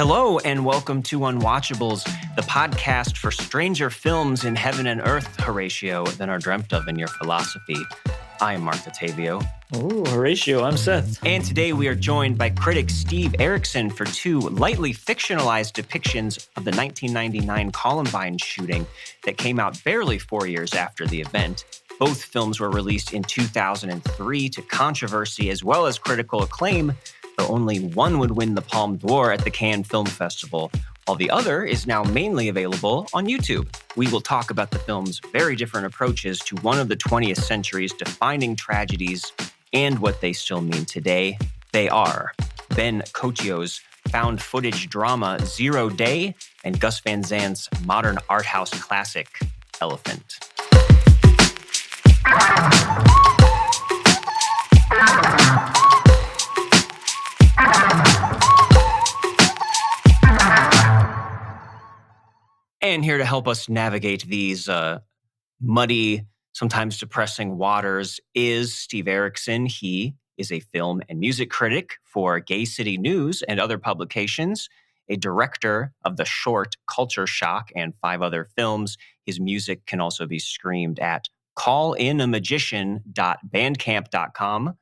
Hello and welcome to Unwatchables, the podcast for stranger films in heaven and earth, Horatio, than are dreamt of in your philosophy. I am Marc Dottavio. Oh, Horatio, I'm Seth. And today we are joined by critic Steve Erickson for two lightly fictionalized depictions of the 1999 Columbine shooting that came out barely 4 years after the event. Both films were released in 2003 to controversy as well as critical acclaim, though only one would win the Palme D'Or at the Cannes Film Festival, while the other is now mainly available on YouTube. We will talk about the film's very different approaches to one of the 20th century's defining tragedies and what they still mean today. They are Ben Coccio's found footage drama Zero Day and Gus Van Sant's modern art house classic Elephant. And here to help us navigate these muddy, sometimes depressing waters is Steve Erickson. He is a film and music critic for Gay City News and other publications, a director of the short Culture Shock and 5 other films. His music can also be streamed at callinamagician.bandcamp.com.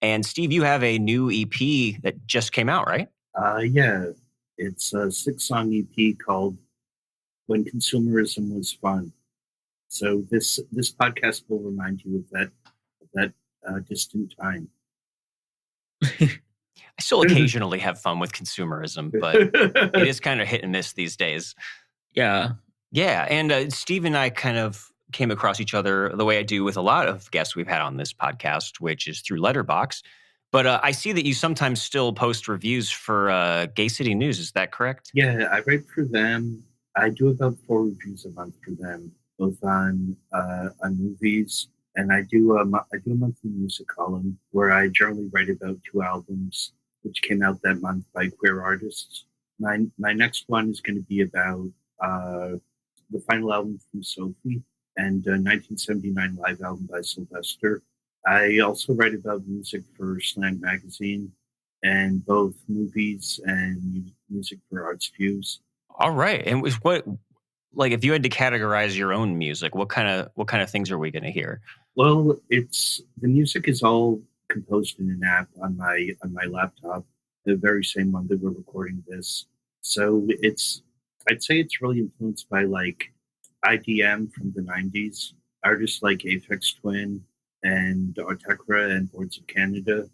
And Steve, you have a new EP that just came out, right? Yeah, it's a 6-song EP called When Consumerism Was Fun. So this podcast will remind you of that distant time. I still occasionally have fun with consumerism, but it is kind of hit and miss these days. Yeah. Yeah, and Steve and I kind of came across each other the way I do with a lot of guests we've had on this podcast, which is through Letterboxd. But I see that you sometimes still post reviews for Gay City News. Is that correct? Yeah, I write for them. I do about 4 reviews a month for them, both on movies, and I do a monthly music column where I generally write about 2 albums which came out that month by queer artists. My next one is going to be about the final album from Sophie and a 1979 live album by Sylvester. I also write about music for Slant Magazine and both movies and music for Arts Views. All right. And what, like, if you had to categorize your own music, what kind of things are we going to hear? Well, the music is all composed in an app on my laptop, the very same one that we're recording this. So I'd say it's really influenced by like IDM from the 90s, artists like Aphex Twin and Artekra and Boards of Canada,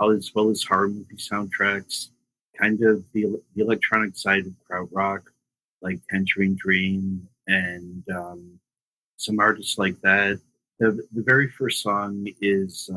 as well as horror movie soundtracks, kind of the electronic side of krautrock, like Tangerine Dream and some artists like that. The very first song is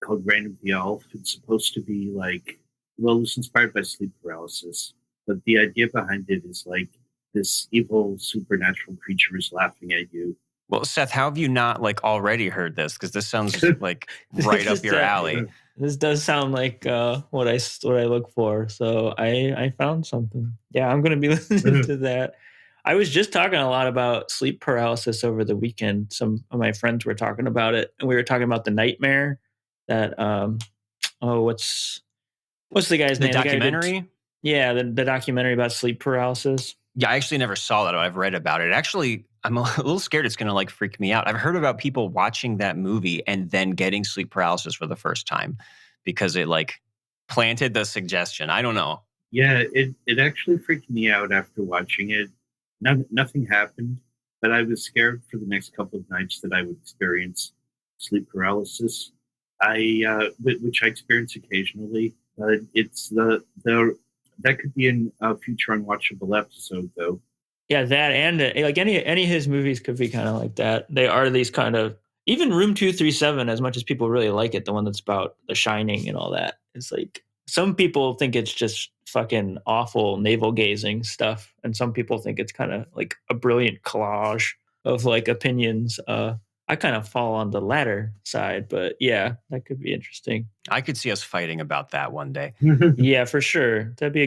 called Reign of the Elf. It's supposed to be like, well, it's inspired by sleep paralysis, but the idea behind it is like this evil supernatural creature is laughing at you. Well, Seth, how have you not like already heard this? Because this sounds like right up your alley. This does sound like what I look for. So I found something. Yeah, I'm going to be listening to that. I was just talking a lot about sleep paralysis over the weekend. Some of my friends were talking about it, and we were talking about the nightmare that what's the guy's name? The documentary? The documentary about sleep paralysis. Yeah, I actually never saw that. I've read about it. Actually, I'm a little scared it's going to like freak me out. I've heard about people watching that movie and then getting sleep paralysis for the first time because it like planted the suggestion. I don't know. Yeah, it actually freaked me out after watching it. Nothing happened, but I was scared for the next couple of nights that I would experience sleep paralysis. Which I experience occasionally. It's that could be in a future Unwatchable episode, though. Yeah, that and like any of his movies could be kind of like that. They are these kind of, even Room 237, as much as people really like it, the one that's about The Shining and all that, it's like some people think it's just fucking awful navel gazing stuff, and some people think it's kind of like a brilliant collage of like opinions. I kind of fall on the latter side, but yeah, that could be interesting. I could see us fighting about that one day. Yeah, for sure. That would be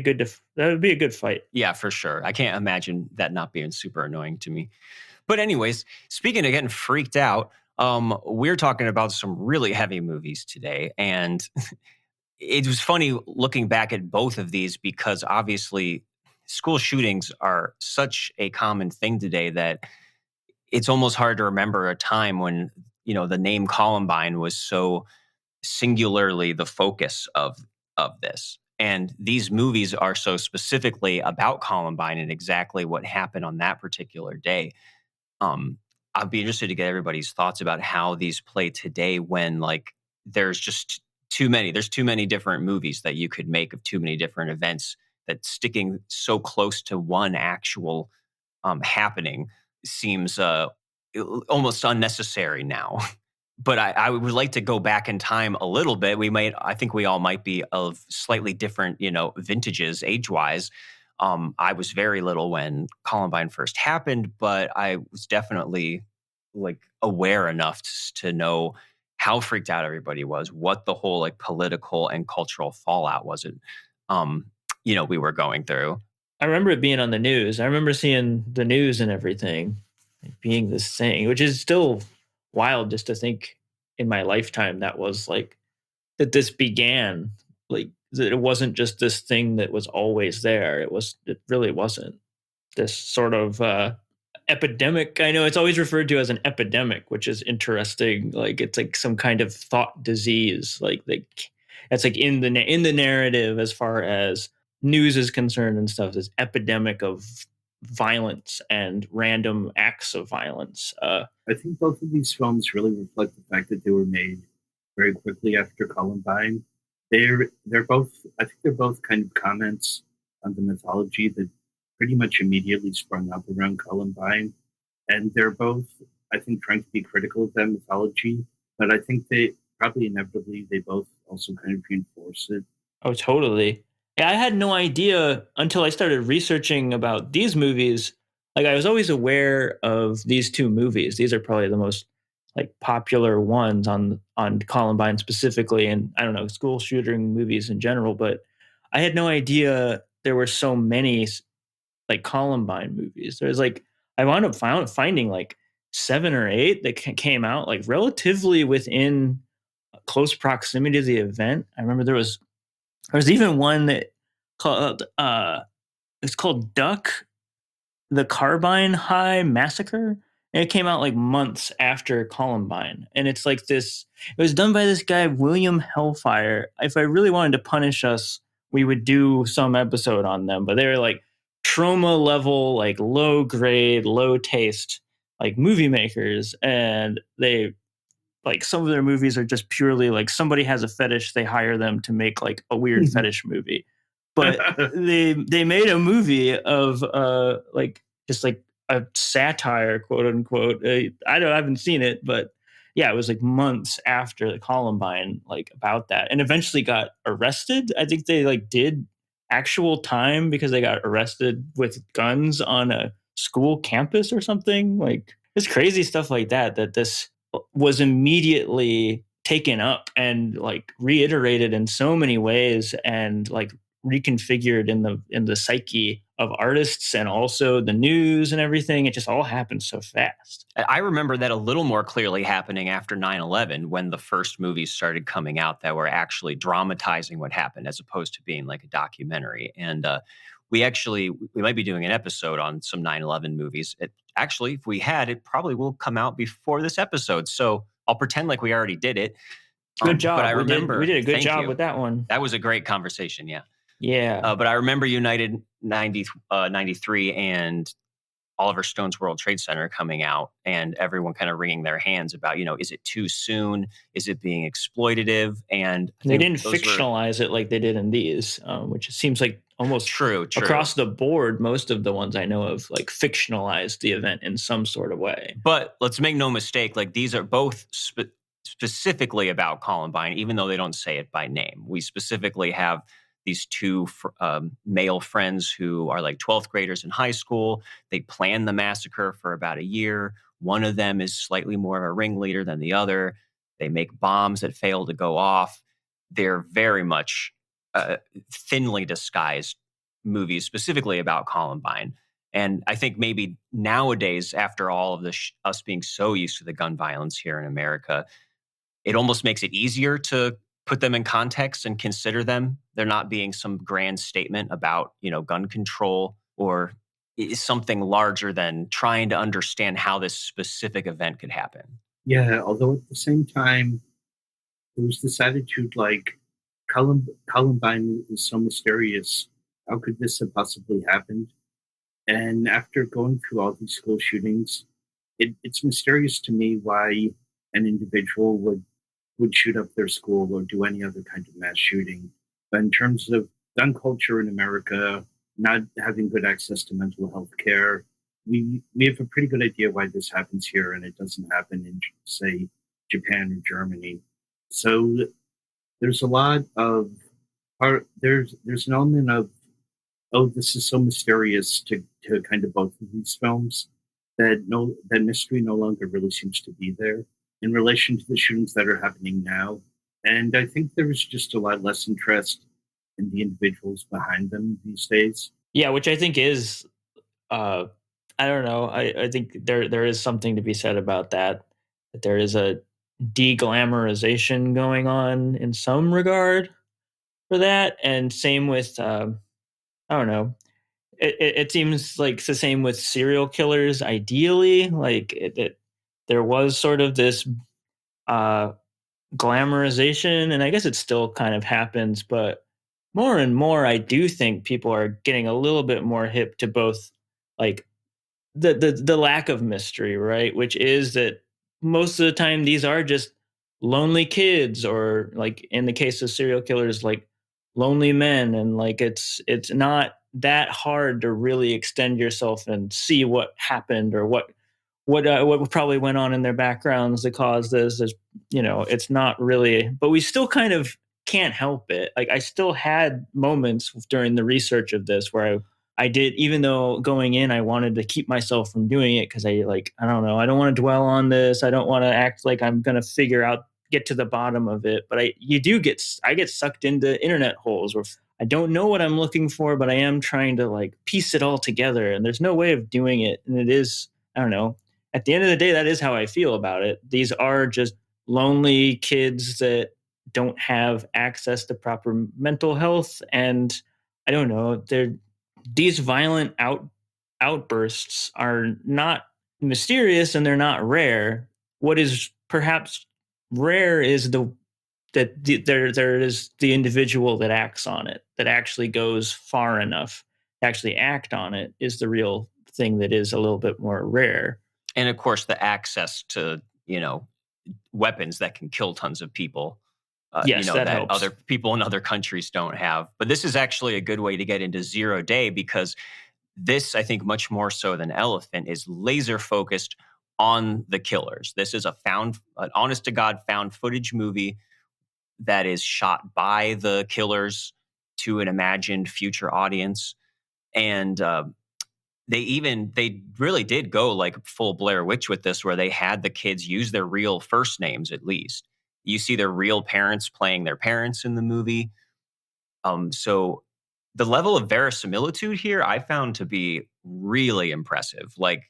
a good fight. Yeah, for sure. I can't imagine that not being super annoying to me. But anyways, speaking of getting freaked out, we're talking about some really heavy movies today. And it was funny looking back at both of these because obviously school shootings are such a common thing today that it's almost hard to remember a time when, the name Columbine was so singularly the focus of this. And these movies are so specifically about Columbine and exactly what happened on that particular day. Um, I'd be interested to get everybody's thoughts about how these play today when like there's just too many. There's too many different movies that you could make of too many different events that sticking so close to one actual happening seems almost unnecessary now. But I would like to go back in time a little bit. I think we all might be of slightly different, vintages age wise. I was very little when Columbine first happened, but I was definitely like aware enough to know how freaked out everybody was, what the whole like political and cultural fallout was we were going through. I remember it being on the news. I remember seeing the news and everything like, being this thing, which is still wild just to think in my lifetime that was like that this began, like that it wasn't just this thing that was always there. It really wasn't this sort of epidemic. I know it's always referred to as an epidemic, which is interesting. Like it's like some kind of thought disease. Like it's like in the narrative as far as news is concerned and stuff. This epidemic of violence and random acts of violence. I think both of these films really reflect the fact that they were made very quickly after Columbine. They're both, I think they're both kind of comments on the mythology that pretty much immediately sprung up around Columbine. And they're both, I think, trying to be critical of that mythology. But I think they probably inevitably, they both also kind of reinforce it. Oh, totally. Yeah, I had no idea until I started researching about these movies. Like I was always aware of these two movies. These are probably the most like popular ones on Columbine specifically, and I don't know, school shooting movies in general. But I had no idea there were so many like Columbine movies. There's like I wound up finding like 7 or 8 that came out like relatively within close proximity to the event. I remember there was even one that called it's called Duck, the Carbine High Massacre. And it came out like months after Columbine. And it's like this, it was done by this guy, William Hellfire. If I really wanted to punish us, we would do some episode on them. But they were like trauma level, like low grade, low taste, like movie makers. And they, like some of their movies are just purely like somebody has a fetish, they hire them to make like a weird fetish movie. But they made a movie of like just like a satire, quote unquote. I haven't seen it, but yeah, it was like months after the Columbine, like about that, and eventually got arrested. I think they like did actual time because they got arrested with guns on a school campus or something. Like it's crazy stuff like that. That this was immediately taken up and like reiterated in so many ways and like reconfigured in the psyche of artists and also the news and everything. It just all happened so fast. I remember that a little more clearly happening after 9/11 when the first movies started coming out that were actually dramatizing what happened as opposed to being like a documentary. And we might be doing an episode on some 9/11 movies. Actually, if we had, it probably will come out before this episode. So I'll pretend like we already did it. Good job. But I remember we did a good job with that one. That was a great conversation. Yeah. Yeah. But I remember United 93 and Oliver Stone's World Trade Center coming out and everyone kind of wringing their hands about, is it too soon? Is it being exploitative? And they didn't fictionalize it like they did in these, which seems like almost true across the board. Most of the ones I know of like fictionalized the event in some sort of way. But let's make no mistake, like these are both specifically about Columbine, even though they don't say it by name. We specifically have these two male friends who are like 12th graders in high school. They plan the massacre for about a year. One of them is slightly more of a ringleader than the other. They make bombs that fail to go off. They're very much thinly disguised movies specifically about Columbine. And I think maybe nowadays, after all of this, us being so used to the gun violence here in America, it almost makes it easier to put them in context and consider them. They're not being some grand statement about, gun control or is something larger than trying to understand how this specific event could happen. Yeah, although at the same time, there was this attitude like Columbine is so mysterious. How could this have possibly happened? And after going through all these school shootings, it's mysterious to me why an individual would shoot up their school or do any other kind of mass shooting. But in terms of gun culture in America, not having good access to mental health care, we have a pretty good idea why this happens here, and it doesn't happen in, say, Japan or Germany. So there's a lot of there's an element of, oh, this is so mysterious to kind of both of these films that mystery no longer really seems to be there in relation to the shootings that are happening now. And I think there's just a lot less interest in the individuals behind them these days. Yeah, which I think is, I don't know. I think there is something to be said about that. That there is a de-glamorization going on in some regard for that, and same with I don't know. It seems like it's the same with serial killers. Ideally, like there was sort of this uh, glamorization, and I guess it still kind of happens, but more and more, I do think people are getting a little bit more hip to both, like the lack of mystery, right? Which is that most of the time these are just lonely kids, or like in the case of serial killers, like lonely men, and like it's not that hard to really extend yourself and see what happened or what probably went on in their backgrounds that caused this. Is, it's not really, but we still kind of can't help it. Like I still had moments during the research of this where I did, even though going in, I wanted to keep myself from doing it because I don't know, I don't want to dwell on this. I don't want to act like I'm going to get to the bottom of it. But I get sucked into internet holes where I don't know what I'm looking for, but I am trying to like piece it all together. And there's no way of doing it. And it is, I don't know, at the end of the day, that is how I feel about it. These are just lonely kids that don't have access to proper mental health. And I don't know, these violent outbursts are not mysterious and they're not rare. What is perhaps rare is there is the individual that acts on it, that actually goes far enough to actually act on it, is the real thing that is a little bit more rare. And of course, the access to, weapons that can kill tons of people. Yes, that helps. Other people in other countries don't have. But this is actually a good way to get into Zero Day, because this, I think, much more so than Elephant, is laser focused on the killers. This is an honest to God found footage movie that is shot by the killers to an imagined future audience. And they really did go like full Blair Witch with this, where they had the kids use their real first names. At least you see their real parents playing their parents in the movie. So the level of verisimilitude here I found to be really impressive. Like,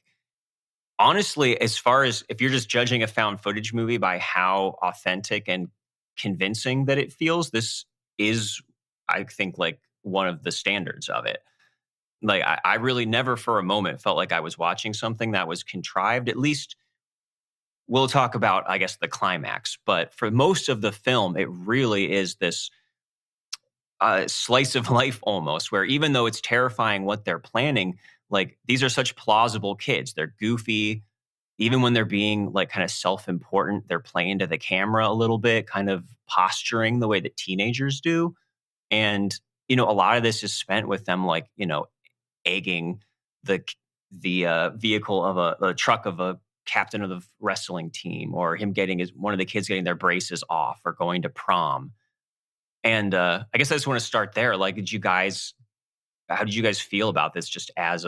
honestly, as far as if you're just judging a found footage movie by how authentic and convincing that it feels, this is, I think, like one of the standards of it. Like, I really never for a moment felt like I was watching something that was contrived. At least we'll talk about, I guess, the climax. But for most of the film, it really is this slice of life almost, where even though it's terrifying what they're planning, like, these are such plausible kids. They're goofy. Even when they're being like kind of self-important, they're playing to the camera a little bit, kind of posturing the way that teenagers do. And, a lot of this is spent with them, like, egging the vehicle of a truck of a captain of the wrestling team, or him getting one of the kids getting their braces off, or going to prom. And I guess I just want to start there. Like, how did you guys feel about this, just as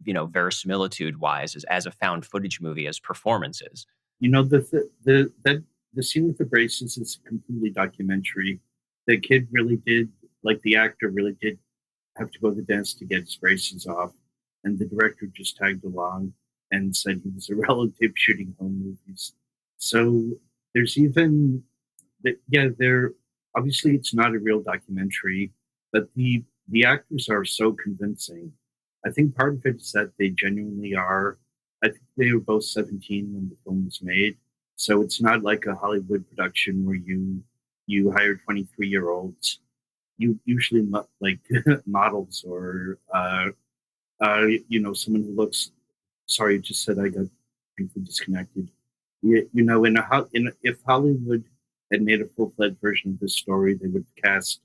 verisimilitude wise, as a found footage movie, as performances? The scene with the braces is completely documentary. The kid really did, like, the actor really did have to go to the dentist to get his braces off, and the director just tagged along and said he was a relative shooting home movies. So there's even they're obviously it's not a real documentary, but the actors are so convincing. I think part of it is that they genuinely are. I think they were both 17 when the film was made, so it's not like a Hollywood production where you hire 23-year-olds. You usually like models or someone who looks. Sorry, just said I got briefly disconnected. If Hollywood had made a full-fledged version of this story, they would cast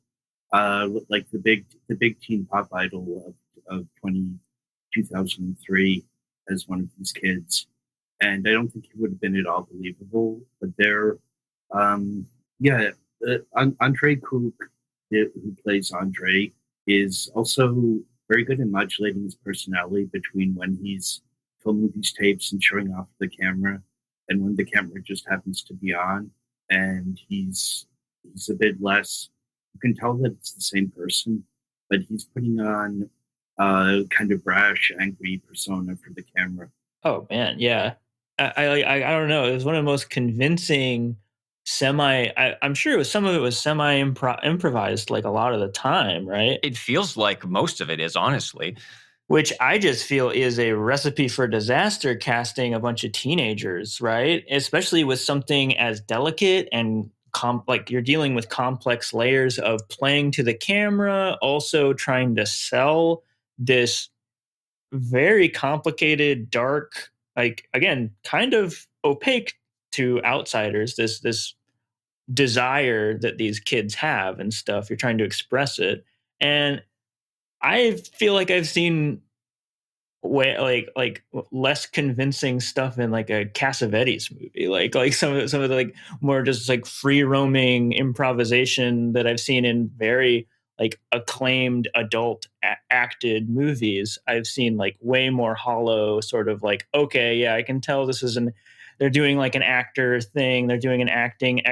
like the big teen pop idol of 2003 as one of these kids, and I don't think it would have been at all believable. But yeah, Andre Cook, who plays Andre, is also very good at modulating his personality between when he's filming these tapes and showing off the camera, and when the camera just happens to be on, and he's a bit less. You can tell that it's the same person, but he's putting on a kind of brash, angry persona for the camera. Oh man, yeah. I don't know. It was one of the most convincing I'm sure it was some of it was semi improvised like a lot of the time, right? It feels like most of it is, honestly. Which I just feel is a recipe for disaster, casting a bunch of teenagers, right? Especially with something as delicate and like you're dealing with complex layers of playing to the camera, also trying to sell this very complicated, dark, like again, kind of opaque to outsiders, this desire that these kids have and stuff. You're trying to express it. And I feel like I've seen way like less convincing stuff in like a Cassavetes movie, like some of the like more just like free roaming improvisation that I've seen in very like acclaimed adult acted movies. I've seen like way more hollow sort of like, okay, yeah, I can tell this is they're doing like an actor thing, they're doing an acting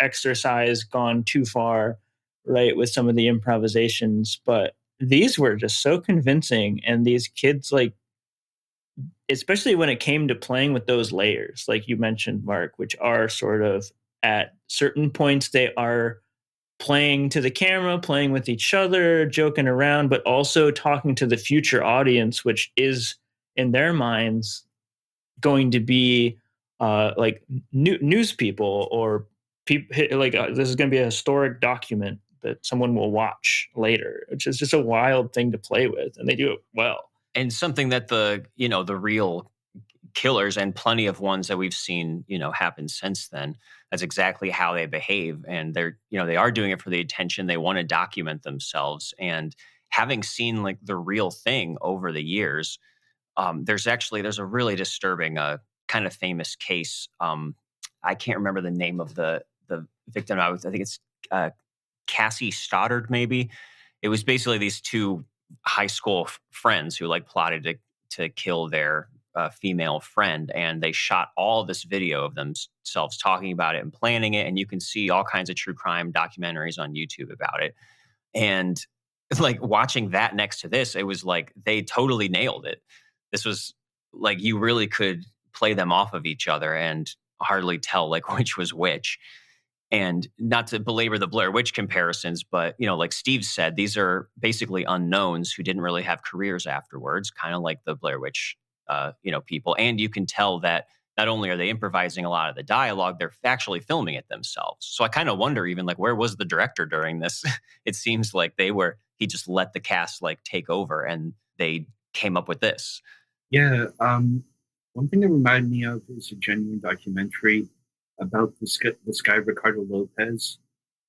exercise gone too far, right, with some of the improvisations. But these were just so convincing, and these kids, like, especially when it came to playing with those layers like you mentioned, Marc, which are sort of at certain points they are playing to the camera, playing with each other, joking around, but also talking to the future audience, which is in their minds going to be like news people or people like this is going to be a historic document that someone will watch later, which is just a wild thing to play with, and they do it well. And something that the real killers and plenty of ones that we've seen, happen since then. That's exactly how they behave. And they are doing it for the attention. They want to document themselves. And having seen like the real thing over the years, there's a really disturbing, kind of famous case. I can't remember the name of the victim. I think it's Cassie Stoddard, maybe. It was basically these two high school friends who like plotted to kill their female friend, and they shot all this video of themselves talking about it and planning it. And you can see all kinds of true crime documentaries on YouTube about it. And like watching that next to this, it was like they totally nailed it. This was like you really could play them off of each other and hardly tell like which was which. And not to belabor the Blair Witch comparisons, but like Steve said, these are basically unknowns who didn't really have careers afterwards, kind of like the Blair Witch, people. And you can tell that not only are they improvising a lot of the dialogue, they're actually filming it themselves. So I kind of wonder, even like, where was the director during this? It seems like he just let the cast like take over, and they came up with this. Yeah. One thing that reminded me of is a genuine documentary about this guy Ricardo Lopez,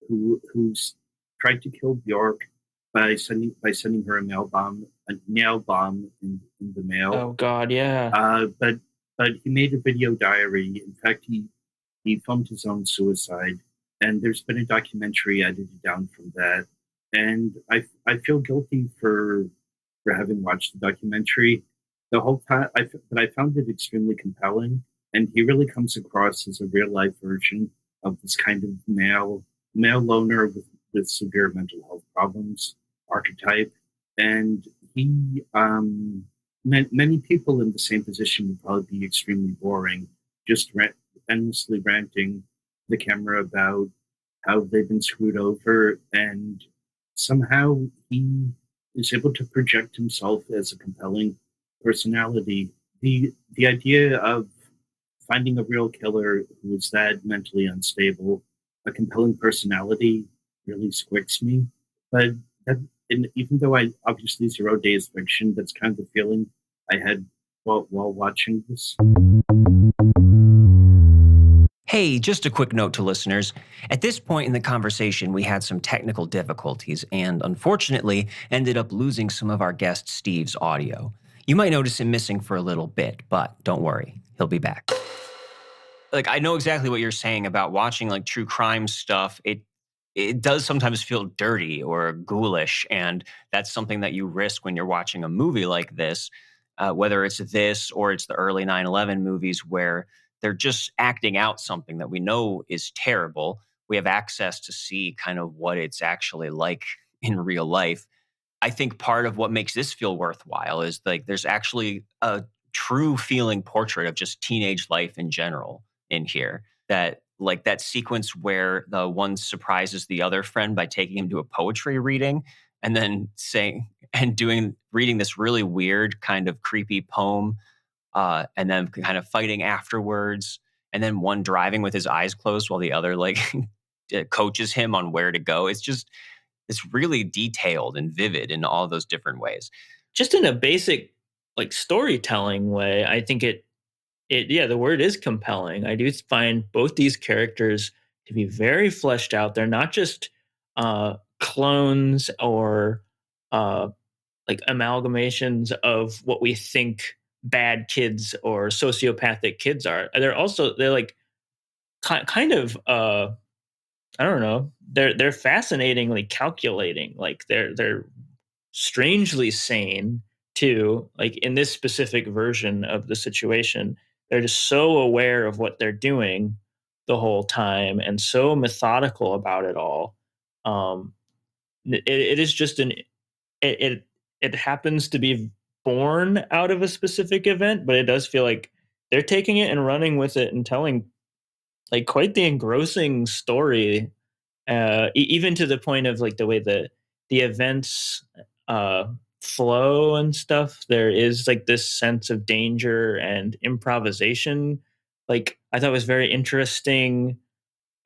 who's tried to kill Bjork by sending her a nail bomb in the mail. Oh God, yeah. But he made a video diary. In fact, he filmed his own suicide, and there's been a documentary edited down from that. And I feel guilty for having watched the documentary the whole time, but I found it extremely compelling. And he really comes across as a real life version of this kind of male loner with severe mental health problems archetype. And he, many people in the same position would probably be extremely boring, just endlessly ranting the camera about how they've been screwed over, and somehow he is able to project himself as a compelling personality. The idea of finding a real killer who is that mentally unstable, a compelling personality, really squicks me. But that, and even though I obviously 0 day is fiction, that's kind of the feeling I had while watching this. Hey, just a quick note to listeners. At this point in the conversation, we had some technical difficulties and unfortunately ended up losing some of our guest Steve's audio. You might notice him missing for a little bit, but don't worry, he'll be back. Like, I know exactly what you're saying about watching like true crime stuff. It does sometimes feel dirty or ghoulish, and that's something that you risk when you're watching a movie like this, whether it's this or it's the early 9/11 movies where they're just acting out something that we know is terrible. We have access to see kind of what it's actually like in real life. I think part of what makes this feel worthwhile is like there's actually a true feeling portrait of just teenage life in general in here. That like that sequence where the one surprises the other friend by taking him to a poetry reading and then saying and doing reading this really weird kind of creepy poem, and then kind of fighting afterwards, and then one driving with his eyes closed while the other like coaches him on where to go. It's really detailed and vivid in all those different ways. Just in a basic like storytelling way, I think it yeah, the word is compelling. I do find both these characters to be very fleshed out. They're not just clones or uh, like amalgamations of what we think bad kids or sociopathic kids are. They're like kind of I don't know. They're fascinatingly calculating. Like they're strangely sane too. Like in this specific version of the situation, they're just so aware of what they're doing the whole time and so methodical about it all. Um, it is just it it happens to be born out of a specific event, but it does feel like they're taking it and running with it and telling like quite the engrossing story, even to the point of like the way the events uh flow and stuff. There is like this sense of danger and improvisation, like I thought was very interesting.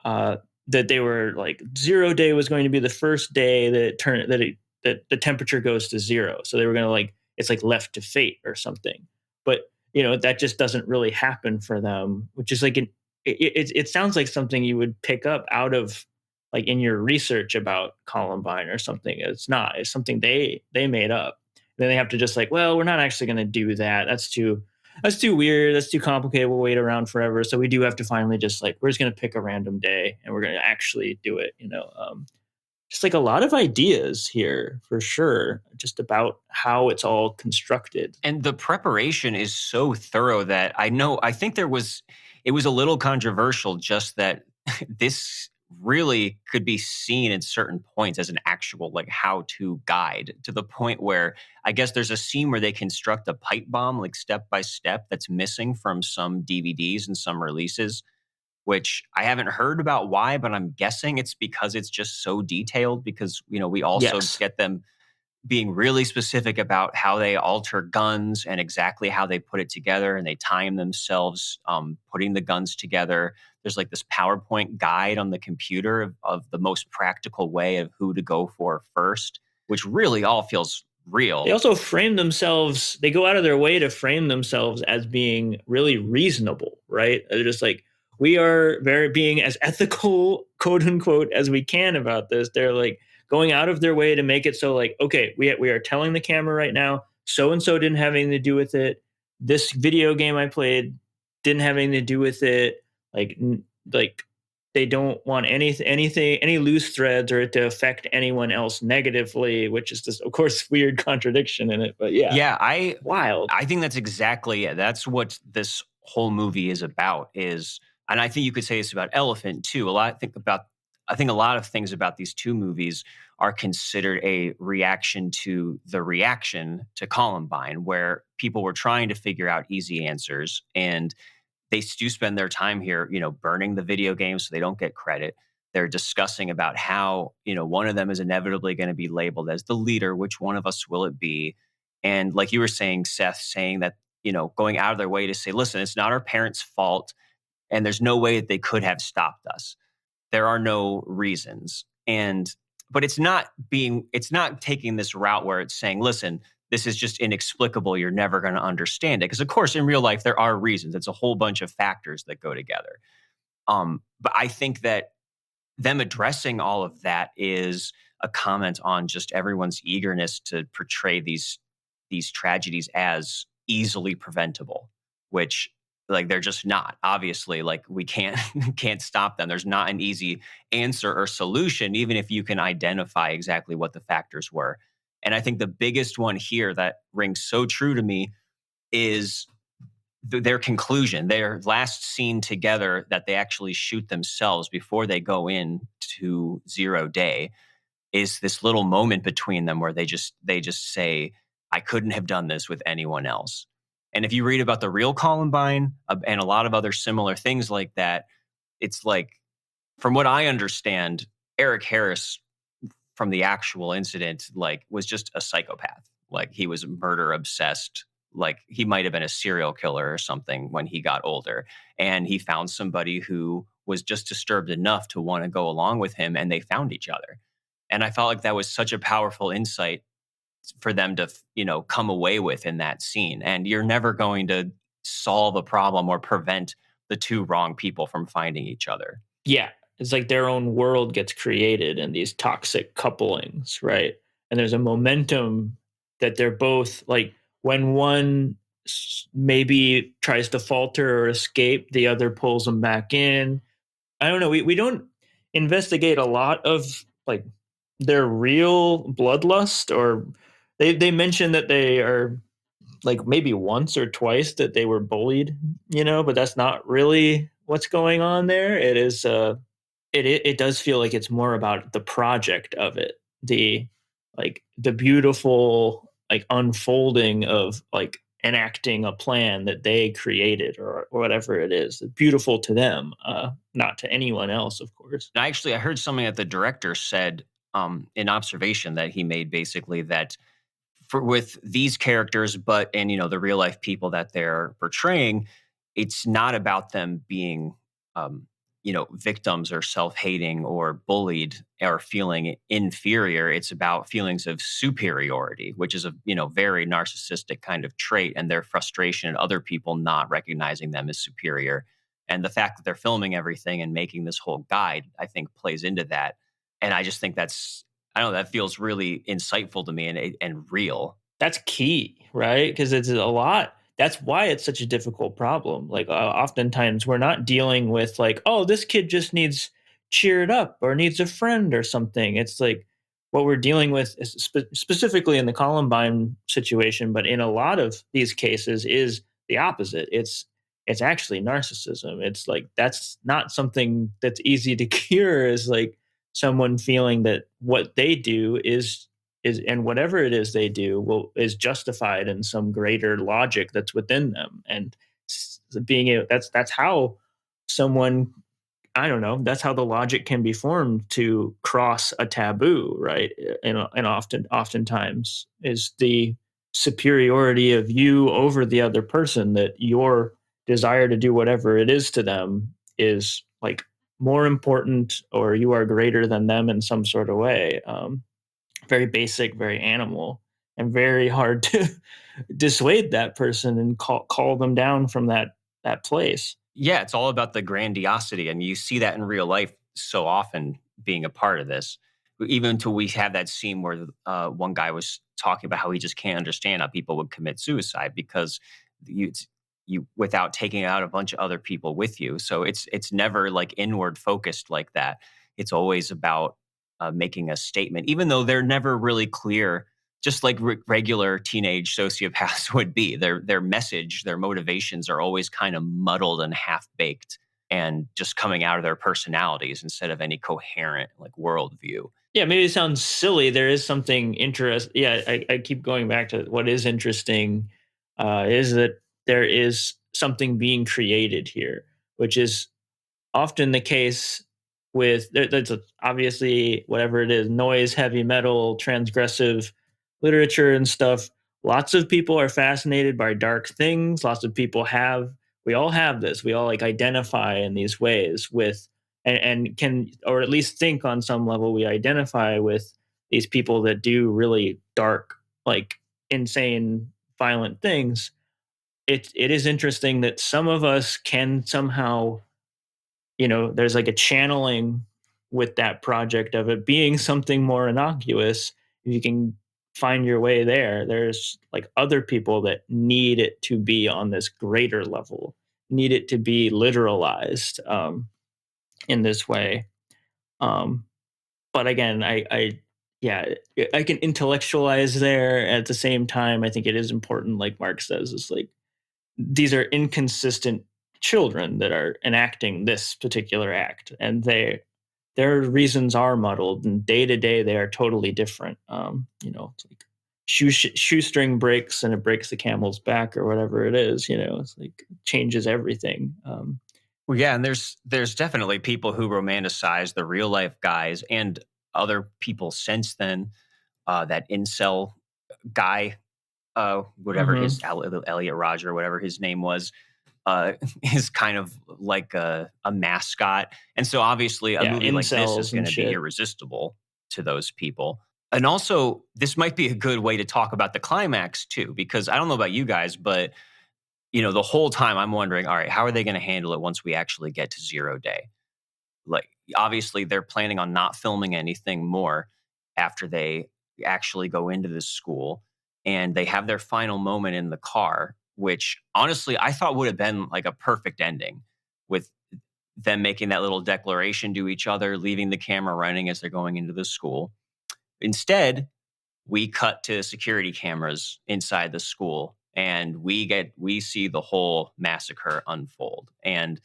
uh that they were like 0 day was going to be the first day that it turned that the temperature goes to zero, so they were going to like it's like left to fate or something. But that just doesn't really happen for them, which is like it sounds like something you would pick up out of like in your research about Columbine or something. It's not. It's something they made up. Then they have to just like, well, we're not actually going to do that. That's too weird. That's too complicated. We'll wait around forever. So we do have to finally just like we're just going to pick a random day and we're going to actually do it. Just like a lot of ideas here for sure, just about how it's all constructed. And the preparation is so thorough that I think it was a little controversial just that this really could be seen at certain points as an actual like how-to guide, to the point where I guess there's a scene where they construct a pipe bomb like step by step that's missing from some DVDs and some releases, which I haven't heard about why, but I'm guessing it's because it's just so detailed, because we also Yes. get them being really specific about how they alter guns and exactly how they put it together, and they time themselves putting the guns together. There's like this PowerPoint guide on the computer of the most practical way of who to go for first, which really all feels real. They also frame themselves, they go out of their way to frame themselves as being really reasonable, right? They're just like, we are very being as ethical, quote unquote, as we can about this. They're like going out of their way to make it so like, okay, we are telling the camera right now, so and so didn't have anything to do with it. This video game I played didn't have anything to do with it. Like they don't want any loose threads or it to affect anyone else negatively, which is just of course weird contradiction in it. But yeah, wild. I think that's exactly it. That's what this whole movie is about. And I think you could say it's about Elephant too. I think a lot of things about these two movies are considered a reaction to the reaction to Columbine, where people were trying to figure out easy answers, and they do spend their time here, burning the video games so they don't get credit. they're discussing about how, one of them is inevitably going to be labeled as the leader. Which one of us will it be? And like you were saying, Seth, saying that, going out of their way to say, listen, it's not our parents' fault. And there's no way that they could have stopped us. There are no reasons. But it's not taking this route where it's saying, listen, this is just inexplicable. You're never going to understand it. Because of course, in real life, there are reasons. It's a whole bunch of factors that go together. But I think that them addressing all of that is a comment on just everyone's eagerness to portray these tragedies as easily preventable, which, like, they're just not. Obviously, like, we can't stop them. There's not an easy answer or solution, even if you can identify exactly what the factors were. And I think the biggest one here that rings so true to me is their conclusion, their last scene together that they actually shoot themselves before they go in to 0 Day, is this little moment between them where they just say, I couldn't have done this with anyone else. And if you read about the real Columbine and a lot of other similar things like that, it's like, from what I understand, Eric Harris from the actual incident, like, was just a psychopath. Like, he was murder obsessed. Like, he might have been a serial killer or something when he got older. And he found somebody who was just disturbed enough to want to go along with him, and they found each other. And I felt like that was such a powerful insight for them to, come away with in that scene. And you're never going to solve a problem or prevent the two wrong people from finding each other. Yeah. It's like their own world gets created in these toxic couplings, right? And there's a momentum that they're both like, when one maybe tries to falter or escape, the other pulls them back in. I don't know. We don't investigate a lot of like their real bloodlust, or they mention that they are like maybe once or twice that they were bullied, but that's not really what's going on there. It is it does feel like it's more about the project of it, the beautiful like unfolding of like enacting a plan that they created, or whatever it is. Beautiful to them, not to anyone else, of course. I heard something that the director said in observation that he made, basically, that with these characters, but in the real life people that they're portraying, it's not about them being victims or self-hating or bullied or feeling inferior. It's about feelings of superiority, which is a very narcissistic kind of trait, and their frustration at other people not recognizing them as superior. And the fact that they're filming everything and making this whole guide, I think, plays into that. And I just think that feels really insightful to me and real. That's key, right? Because it's a lot. That's why it's such a difficult problem. Like, oftentimes we're not dealing with like, oh, this kid just needs cheered up or needs a friend or something. It's like what we're dealing with is specifically in the Columbine situation, but in a lot of these cases is the opposite. It's actually narcissism. It's like, that's not something that's easy to cure. Is like someone feeling that what they do is and whatever it is they do is justified in some greater logic that's within them. And that's how someone, I don't know, that's how the logic can be formed to cross a taboo, right? And oftentimes is the superiority of you over the other person, that your desire to do whatever it is to them is like more important, or you are greater than them in some sort of way. Very basic, very animal, and very hard to dissuade that person and call them down from that place. Yeah, it's all about the grandiosity, and you see that in real life so often, being a part of this. Even until we have that scene where one guy was talking about how he just can't understand how people would commit suicide, because you without taking out a bunch of other people with you. So it's never like inward focused like that. It's always about making a statement, even though they're never really clear, just like regular teenage sociopaths would be. Their message, their motivations are always kind of muddled and half-baked, and just coming out of their personalities instead of any coherent like worldview. Yeah, maybe it sounds silly. There is something interesting. Yeah, I keep going back to what is interesting, is that there is something being created here, which is often the case with that's obviously whatever it is, noise, heavy metal, transgressive literature and stuff. Lots of people are fascinated by dark things. Lots of people have, we all have this. We all like identify in these ways with, and can, or at least think on some level, we identify with these people that do really dark, like insane, violent things. It is interesting that some of us can somehow, there's like a channeling with that project of it being something more innocuous. If you can find your way there, there's like other people that need it to be on this greater level, need it to be literalized in this way. Um, but again, yeah, I can intellectualize there. At the same time, I think it is important, like Marc says, is like these are inconsistent children that are enacting this particular act, and their reasons are muddled, and day to day they are totally different. It's like shoestring breaks and it breaks the camel's back or whatever it is. It's like changes everything. Well, yeah, and there's definitely people who romanticize the real life guys and other people since then. That incel guy, whatever Mhm. his Elliot Roger, whatever his name was, is kind of like a mascot. And so obviously a Yeah, movie like this is incels going and to be shit. irresistible to those people. And also, this might be a good way to talk about the climax too, because I don't know about you guys, but the whole time I'm wondering, all right, how are they going to handle it once we actually get to 0 day? Like, obviously, they're planning on not filming anything more after they actually go into this school, and they have their final moment in the car, which honestly I thought would have been like a perfect ending, with them making that little declaration to each other, leaving the camera running as they're going into the school. Instead, we cut to security cameras inside the school, and we see the whole massacre unfold. And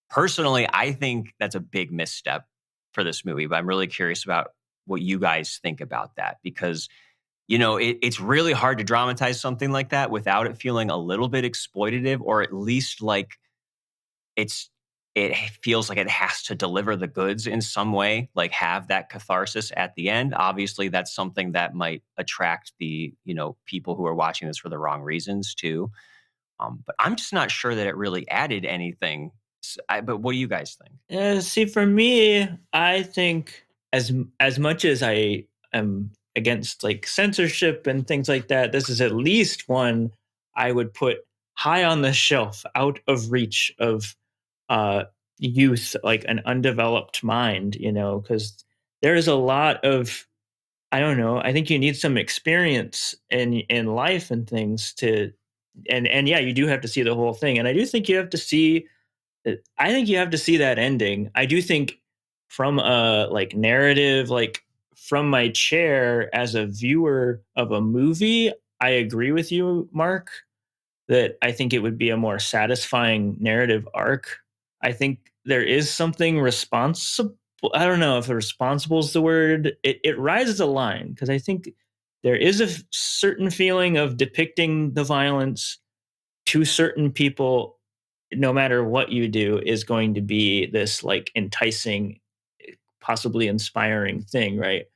personally, I think that's a big misstep for this movie, but I'm really curious about what you guys think about that, because it's really hard to dramatize something like that without it feeling a little bit exploitative, or at least like it's it feels like it has to deliver the goods in some way, like have that catharsis at the end. Obviously, that's something that might attract the people who are watching this for the wrong reasons too. But I'm just not sure that it really added anything. But what do you guys think? See, for me, I think as much as I am against like censorship and things like that, this is at least one I would put high on the shelf, out of reach of uh, youth, like an undeveloped mind, because there is a lot of, I don't know. I think you need some experience in life and things to, and yeah, you do have to see the whole thing, and I do think you have to see I think you have to see that ending. I do think from a like narrative, like from my chair as a viewer of a movie, I agree with you, Marc, that I think it would be a more satisfying narrative arc. I think there is something responsible. I don't know if responsible is the word. It rises a line because I think there is a certain feeling of depicting the violence to certain people, no matter what you do, is going to be this like enticing, possibly inspiring thing, right?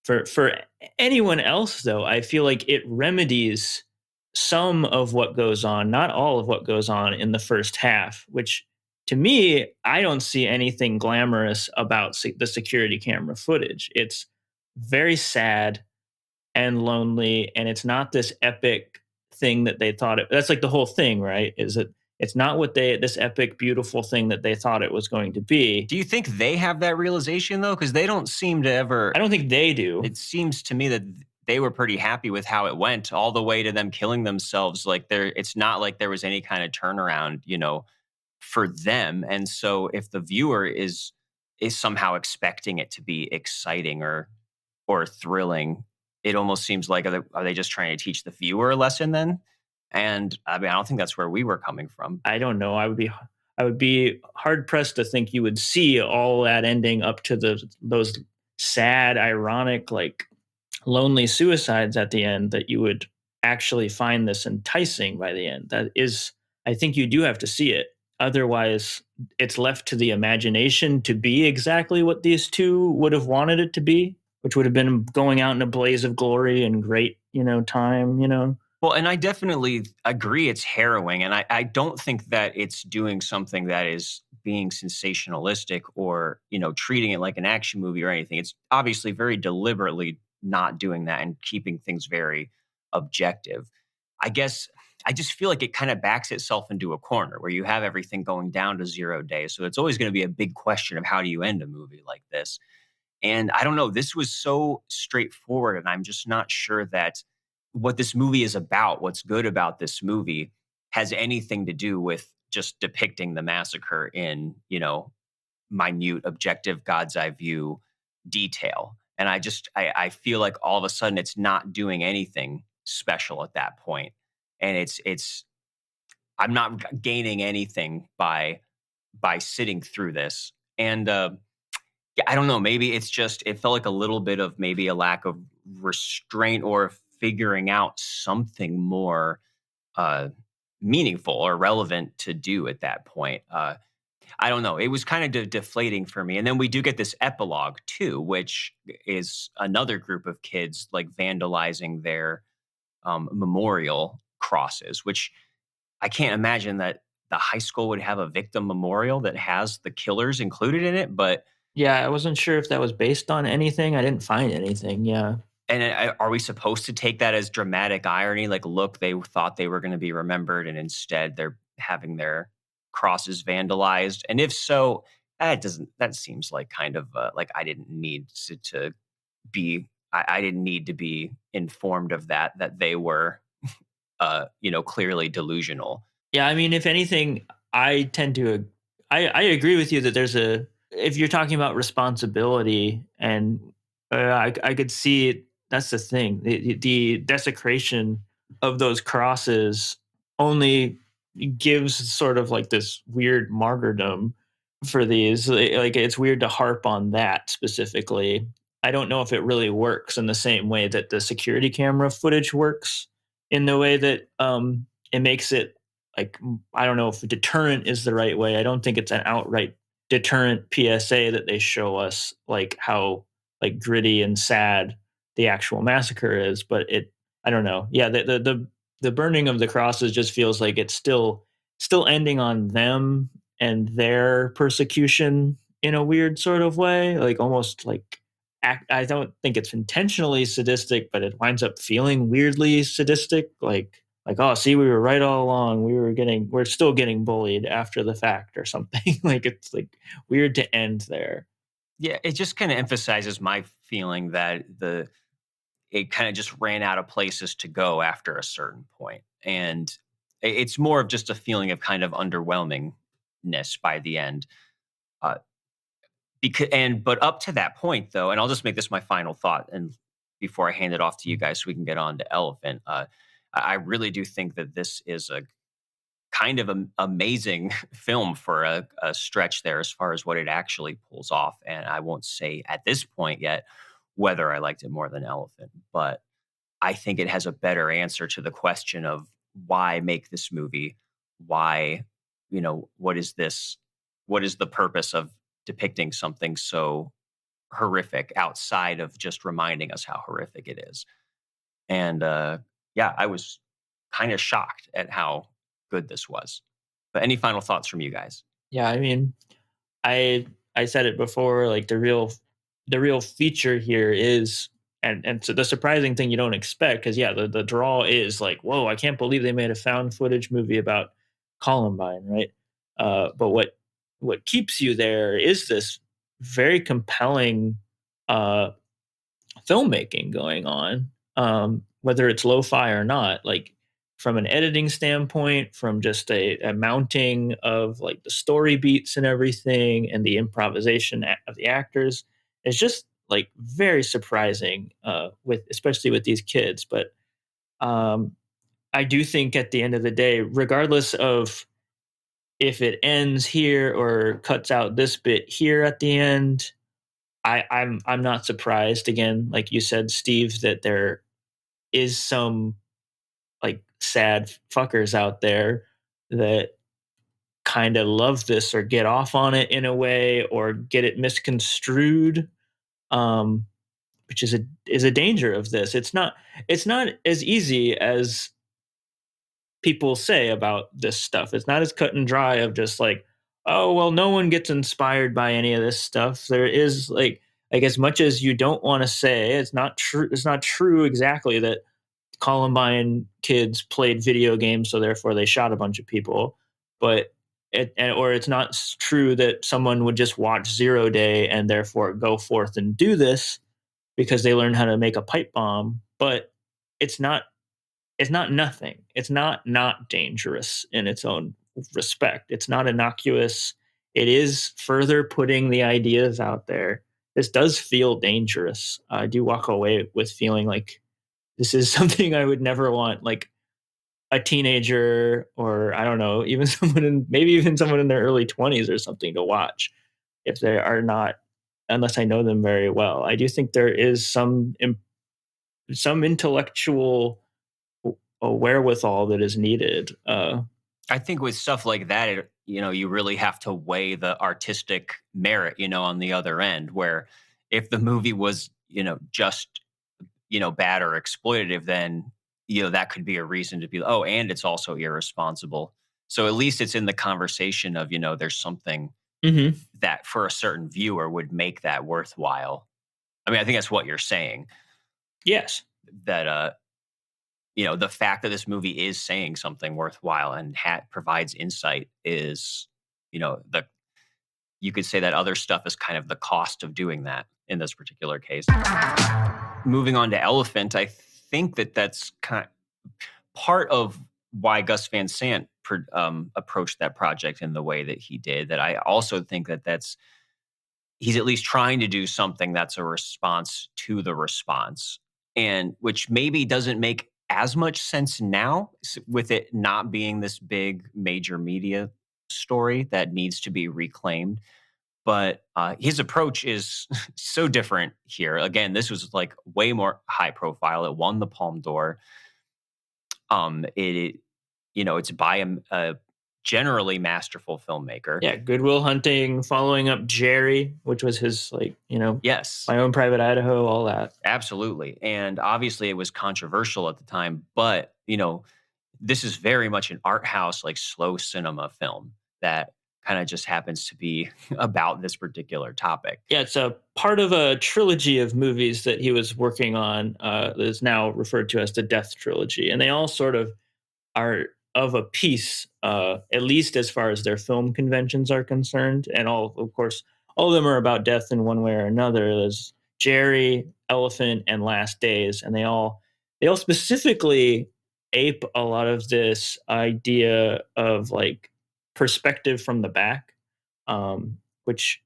For anyone else though, I feel like it remedies some of what goes on, not all of what goes on in the first half, which to me, I don't see anything glamorous about the security camera footage. It's very sad and lonely, and it's not this epic thing that they thought it. That's like the whole thing, right? Is that it's not what they, this epic beautiful thing that they thought it was going to be. Do you think they have that realization though? Because they don't seem to I ever. don't think they do. It seems to me that they were pretty happy with how it went, all the way to them killing themselves. Like it's not like there was any kind of turnaround, for them. And so if the viewer is somehow expecting it to be exciting or thrilling, it almost seems like are they just trying to teach the viewer a lesson then? And I mean, I don't think that's where we were coming from. I don't know. I would be hard pressed to think you would see all that ending up to those sad, ironic, like lonely suicides at the end, that you would actually find this enticing by the end. That is, I think you do have to see it. otherwise it's left to the imagination to be exactly what these two would have wanted it to be, which would have been going out in a blaze of glory and great, time, Well, and I definitely agree it's harrowing. And I don't think that it's doing something that is being sensationalistic or, treating it like an action movie or anything. It's obviously very deliberately not doing that and keeping things very objective. I guess I just feel like it kind of backs itself into a corner where you have everything going down to 0 days. So it's always going to be a big question of how do you end a movie like this? And I don't know, this was so straightforward, and I'm just not sure that what this movie is about, what's good about this movie, has anything to do with just depicting the massacre in, minute, objective, God's eye view detail. And I feel like all of a sudden it's not doing anything special at that point. And I'm not gaining anything by sitting through this. And yeah, I don't know. Maybe it felt like a little bit of maybe a lack of restraint or figuring out something more uh, meaningful or relevant to do at that point. I don't know. It was kind of deflating for me. And then we do get this epilogue too, which is another group of kids like vandalizing their memorial crosses, which I can't imagine that the high school would have a victim memorial that has the killers included in it. But Yeah, I wasn't sure if that was based on anything. I didn't find anything. Yeah. And are we supposed to take that as dramatic irony? Like, look, they thought they were going to be remembered, and instead they're having their crosses vandalized. And if so, that seems like kind of like I didn't need to be. I didn't need to be informed of that they were, clearly delusional. Yeah, I mean, if anything, I tend to I agree with you that if you're talking about responsibility, and I could see it. That's the thing. The desecration of those crosses only gives sort of like this weird martyrdom for these. Like it's weird to harp on that specifically. I don't know if it really works in the same way that the security camera footage works, in the way that it makes it like, I don't know if deterrent is the right way. I don't think it's an outright deterrent PSA that they show us, like how like gritty and sad the actual massacre is, but I don't know. Yeah, the burning of the crosses just feels like it's still ending on them and their persecution in a weird sort of way, like almost like I don't think it's intentionally sadistic, but it winds up feeling weirdly sadistic, like, oh, see, we were right all along. We're still getting bullied after the fact or something. Like it's like weird to end there. Yeah, it just kind of emphasizes my feeling that it kind of just ran out of places to go after a certain point. And it's more of just a feeling of kind of underwhelmingness by the end. Uh, but up to that point though, and I'll just make this my final thought and before I hand it off to you guys so we can get on to Elephant, I really do think that this is a kind of amazing film for a stretch there as far as what it actually pulls off. And I won't say at this point yet whether I liked it more than Elephant, but I think it has a better answer to the question of why make this movie? Why, what is this? What is the purpose of depicting something so horrific outside of just reminding us how horrific it is? And yeah, I was kind of shocked at how good this was. But any final thoughts from you guys? Yeah, I mean, I said it before, like the real feature here is, and so the surprising thing you don't expect, because yeah, the draw is like, whoa, I can't believe they made a found footage movie about Columbine, right? But what keeps you there is this very compelling uh, filmmaking going on, whether it's lo-fi or not. Like from an editing standpoint, from just a mounting of like the story beats and everything, and the improvisation of the actors, it's just like very surprising, with especially with these kids. But um, I do think at the end of the day, regardless of if it ends here or cuts out this bit here at the end, I'm not surprised. Again, like you said, Steve, that there is some like sad fuckers out there that kind of love this or get off on it in a way or get it misconstrued, um, which is a danger of this. It's not as easy as people say about this stuff. It's not as cut and dry of just like, oh well, no one gets inspired by any of this stuff. There is like as much as you don't want to say, it's not true. It's not true exactly that Columbine kids played video games, so therefore they shot a bunch of people. But or it's not true that someone would just watch Zero Day and therefore go forth and do this because they learned how to make a pipe bomb. But it's not nothing. It's not dangerous in its own respect. It's not innocuous. It is further putting the ideas out there. This does feel dangerous. I do walk away with feeling like this is something I would never want, like a teenager or I don't know, even maybe even someone in their early 20s or something to watch if they are not, unless I know them very well. I do think there is some intellectual wherewithal that is needed. I think with stuff like that, you really have to weigh the artistic merit, on the other end, where if the movie was, just, bad or exploitative, then, that could be a reason to be, oh, and it's also irresponsible. So at least it's in the conversation of, there's something that for a certain viewer would make that worthwhile. I mean, I think that's what you're saying. Yes. That, the fact that this movie is saying something worthwhile and provides insight is, you could say that other stuff is kind of the cost of doing that in this particular case. Moving on to Elephant, I think that's kind of part of why Gus Van Sant approached that project in the way that he did. That I also think he's at least trying to do something that's a response to the response, and which maybe doesn't make as much sense now with it not being this big major media story that needs to be reclaimed. But his approach is so different here. Again, this was like way more high profile. It won the Palme d'Or. It's by a generally masterful filmmaker. Yeah, Good Will Hunting, following up Jerry, which was his yes, My Own Private Idaho, all that. Absolutely. And obviously it was controversial at the time, but this is very much an art house, like slow cinema film that kind of just happens to be about this particular topic. Yeah, it's a part of a trilogy of movies that he was working on that is now referred to as the Death Trilogy. And they all sort of are of a piece, at least as far as their film conventions are concerned. And all of them are about death in one way or another. There's Jerry, Elephant, and Last Days. And they all specifically ape a lot of this idea of like perspective from the back, which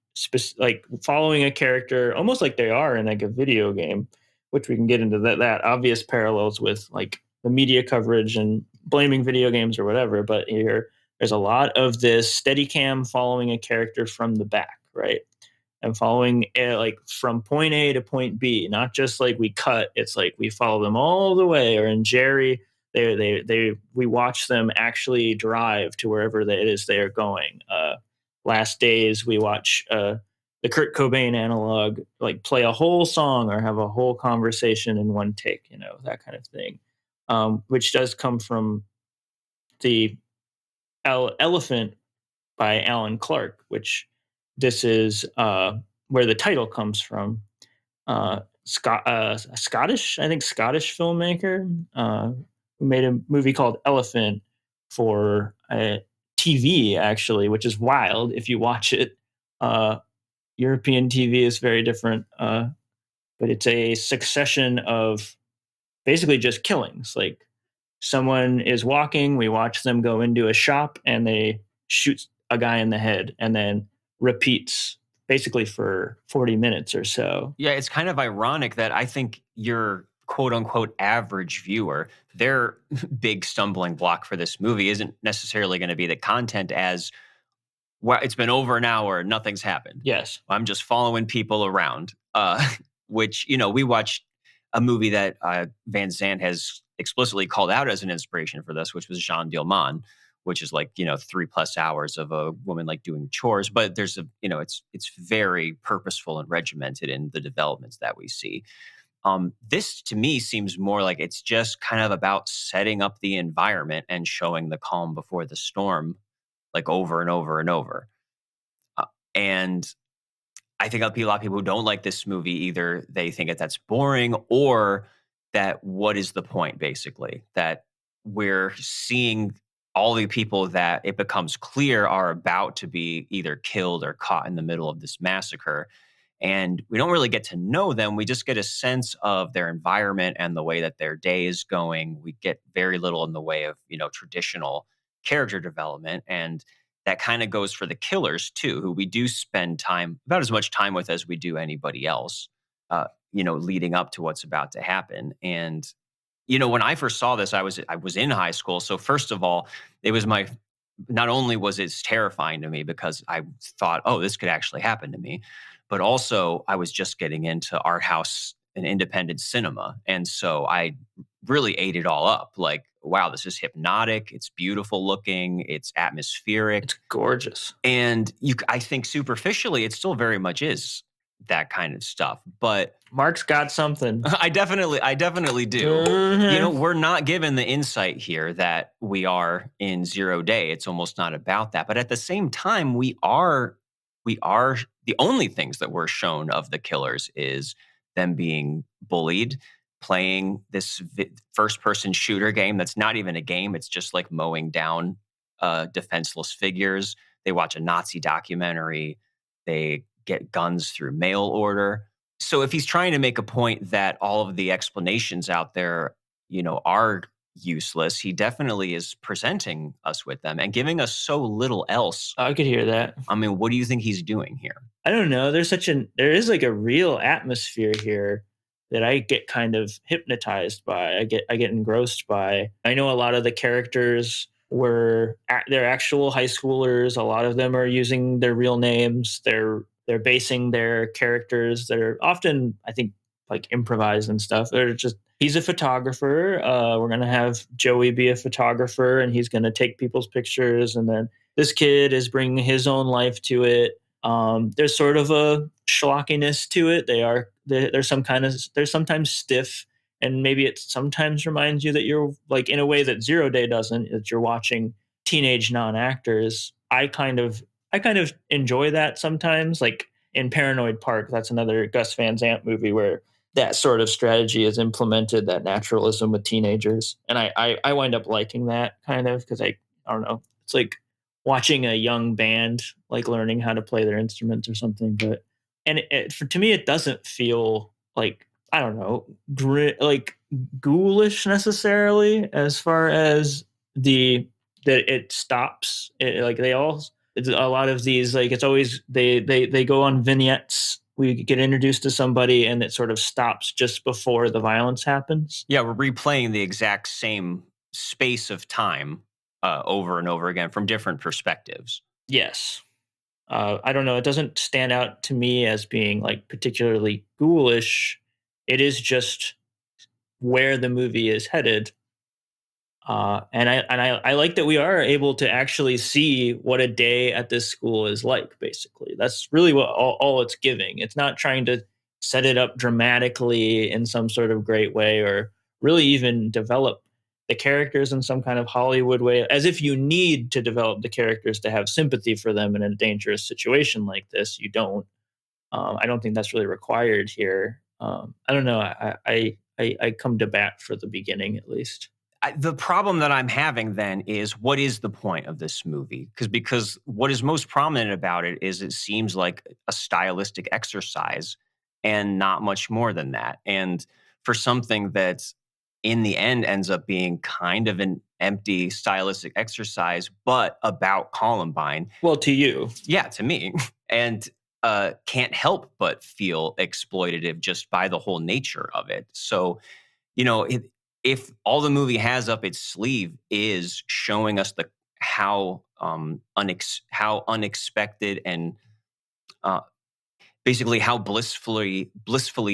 like following a character almost like they are in like a video game, which we can get into that obvious parallels with like the media coverage and blaming video games or whatever. But there's a lot of this steady cam following a character from the back, right? And following like from point A to point B, not just like we cut. It's like we follow them all the way. Or in Jerry, we watch them actually drive to wherever it is they are going. Last Days, we watch the Kurt Cobain analog, like play a whole song or have a whole conversation in one take, that kind of thing, which does come from the Elephant by Alan Clark, which this is where the title comes from. Scottish filmmaker who made a movie called Elephant for TV, actually, which is wild if you watch it. European TV is very different, but it's a succession of basically just killings. Like someone is walking, we watch them go into a shop and they shoot a guy in the head and then repeats basically for 40 minutes or so. Yeah, it's kind of ironic that I think your quote unquote average viewer, their big stumbling block for this movie isn't necessarily going to be the content as, well, it's been over an hour, nothing's happened. Yes. I'm just following people around, which, we watched a movie that Van Sant has explicitly called out as an inspiration for this, which was Jean Dielman, which is like, 3+ hours of a woman like doing chores. But there's it's very purposeful and regimented in the developments that we see. This to me seems more like it's just kind of about setting up the environment and showing the calm before the storm, like over and over and over. And I think a lot of people who don't like this movie, either they think that's boring, or that what is the point, basically, that we're seeing all the people that it becomes clear are about to be either killed or caught in the middle of this massacre. And we don't really get to know them. We just get a sense of their environment and the way that their day is going. We get very little in the way of, traditional character development. And that kind of goes for the killers too, who we do spend about as much time with as we do anybody else, leading up to what's about to happen. And, when I first saw this, I was in high school. So first of all, not only was it terrifying to me because I thought, oh, this could actually happen to me, but also I was just getting into art house and independent cinema. And so I really ate it all up. Like, wow, this is hypnotic. It's beautiful looking. It's atmospheric. It's gorgeous. And I think superficially, it still very much is that kind of stuff. But Marc's got something. I definitely do. Mm-hmm. We're not given the insight here that we are in 0 Day. It's almost not about that. But at the same time, we are the only things that we're shown of the killers is them being bullied, playing this first-person shooter game that's not even a game. It's just like mowing down defenseless figures. They watch a Nazi documentary. They get guns through mail order. So if he's trying to make a point that all of the explanations out there, are useless, he definitely is presenting us with them and giving us so little else. I could hear that. I mean, what do you think he's doing here? I don't know. There is like a real atmosphere here that I get kind of hypnotized by. I get engrossed by. I know a lot of the characters they're actual high schoolers. A lot of them are using their real names. They're basing their characters that are often, I think, like improvised and stuff. They're just, he's a photographer. We're going to have Joey be a photographer and he's going to take people's pictures. And then this kid is bringing his own life to it. There's sort of a schlockiness to it. They're sometimes stiff, and maybe it sometimes reminds you that you're like, in a way that 0 Day doesn't, that you're watching teenage non-actors. I kind of enjoy that sometimes, like in Paranoid Park. That's another Gus Van Sant movie where that sort of strategy is implemented, that naturalism with teenagers. And I wind up liking that kind of, because I don't know, it's like watching a young band like learning how to play their instruments or something. But to me, it doesn't feel like, I don't know, like ghoulish necessarily, as far as that it stops. It's a lot of these, like, it's always they go on vignettes. We get introduced to somebody and it sort of stops just before the violence happens. Yeah, we're replaying the exact same space of time over and over again from different perspectives. Yes. I don't know. It doesn't stand out to me as being like particularly ghoulish. It is just where the movie is headed. And I like that we are able to actually see what a day at this school is like, basically. That's really what all it's giving. It's not trying to set it up dramatically in some sort of great way, or really even develop the characters in some kind of Hollywood way, as if you need to develop the characters to have sympathy for them in a dangerous situation like this. You don't. I don't think that's really required here. I don't know. I come to bat for the beginning, at least. The problem that I'm having then is, what is the point of this movie? Because what is most prominent about it is it seems like a stylistic exercise and not much more than that. And for something that in the end ends up being kind of an empty stylistic exercise, but about Columbine. Well, to you. Yeah, to me. And can't help but feel exploitative just by the whole nature of it. So, if all the movie has up its sleeve is showing us how unexpected and basically how blissfully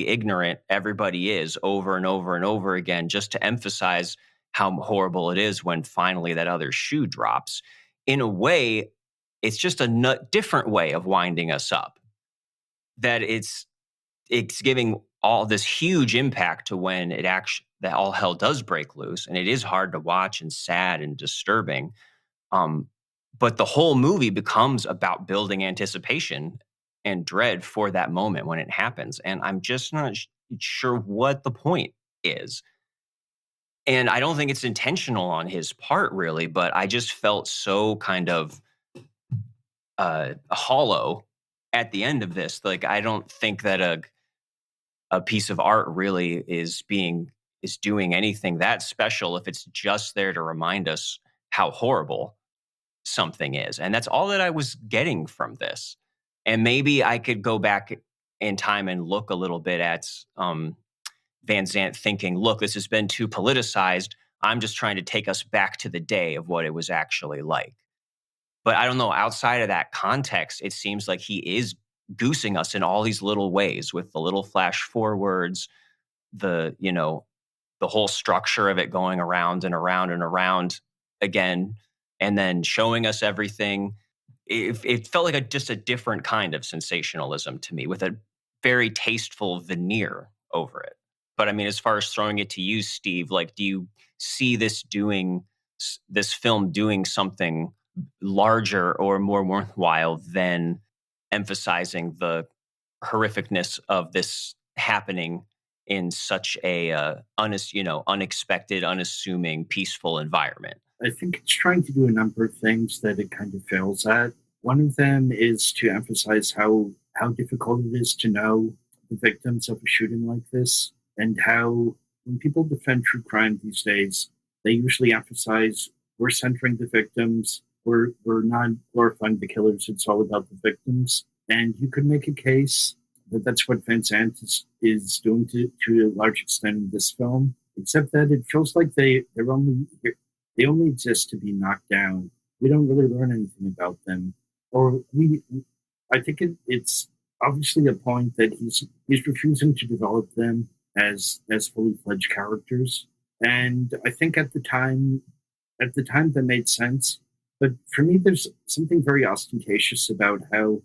ignorant everybody is over and over and over again, just to emphasize how horrible it is when finally that other shoe drops. In a way, it's just a different way of winding us up. That it's giving all this huge impact to when it actually that all hell does break loose, and it is hard to watch and sad and disturbing. Um, but the whole movie becomes about building anticipation and dread for that moment when it happens, and I'm just not sure what the point is. And I don't think it's intentional on his part, really, but I just felt so kind of hollow at the end of this. Like, I don't think that a piece of art really is doing anything that special if it's just there to remind us how horrible something is. And that's all that I was getting from this. And maybe I could go back in time and look a little bit at Van Zant thinking, look, this has been too politicized. I'm just trying to take us back to the day of what it was actually like. But I don't know, outside of that context, it seems like he is goosing us in all these little ways with the little flash forwards, the, the whole structure of it going around and around and around again, and then showing us everything. It felt like just a different kind of sensationalism to me with a very tasteful veneer over it. But I mean, as far as throwing it to you, Steve, like, do you see this film doing something larger or more worthwhile than emphasizing the horrificness of this happening in such a unexpected, unassuming, peaceful environment? I think it's trying to do a number of things that it kind of fails at. One of them is to emphasize how difficult it is to know the victims of a shooting like this, and how when people defend true crime these days, they usually emphasize we're centering the victims, we're not glorifying the killers, it's all about the victims. And you could make a case that that's what Van Sant is doing to a large extent in this film, except that it feels like they only exist to be knocked down. We don't really learn anything about them, I think it's obviously a point that he's refusing to develop them as fully fledged characters. And I think at the time that made sense. But for me, there's something very ostentatious about how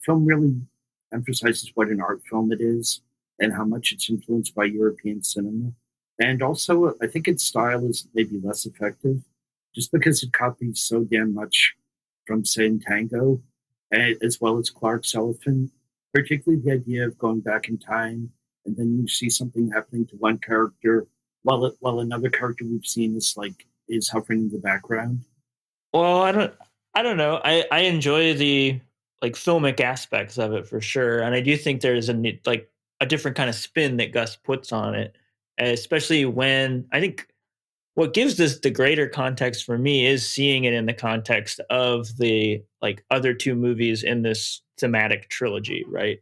film really emphasizes what an art film it is and how much it's influenced by European cinema. And also, I think its style is maybe less effective just because it copies so damn much from, say, in Tango, as well as Clark's Elephant, particularly the idea of going back in time and then you see something happening to one character while another character we've seen is hovering in the background. Well, I don't know. I enjoy the like filmic aspects of it for sure, and I do think there's a different kind of spin that Gus puts on it, especially when I think what gives this the greater context for me is seeing it in the context of the like other two movies in this thematic trilogy, right?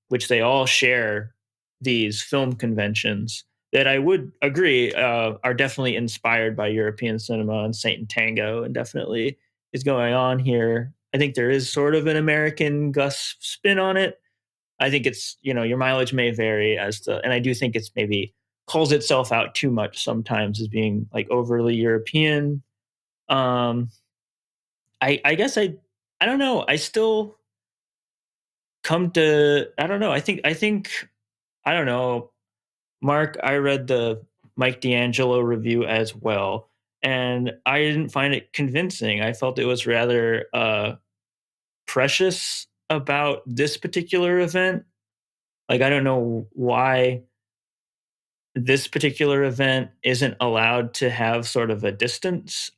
Which they all share these film conventions that I would agree are definitely inspired by European cinema, and Saint and Tango, and definitely is going on here. I think there is sort of an American Gus spin on it. I think it's, your mileage may vary and I do think it's maybe calls itself out too much sometimes as being like overly European. I guess I don't know. I still come to, I don't know. I think, I don't know. Marc, I read the Mike D'Angelo review as well, and I didn't find it convincing. I felt it was rather precious about this particular event. Like, I don't know why this particular event isn't allowed to have sort of a distance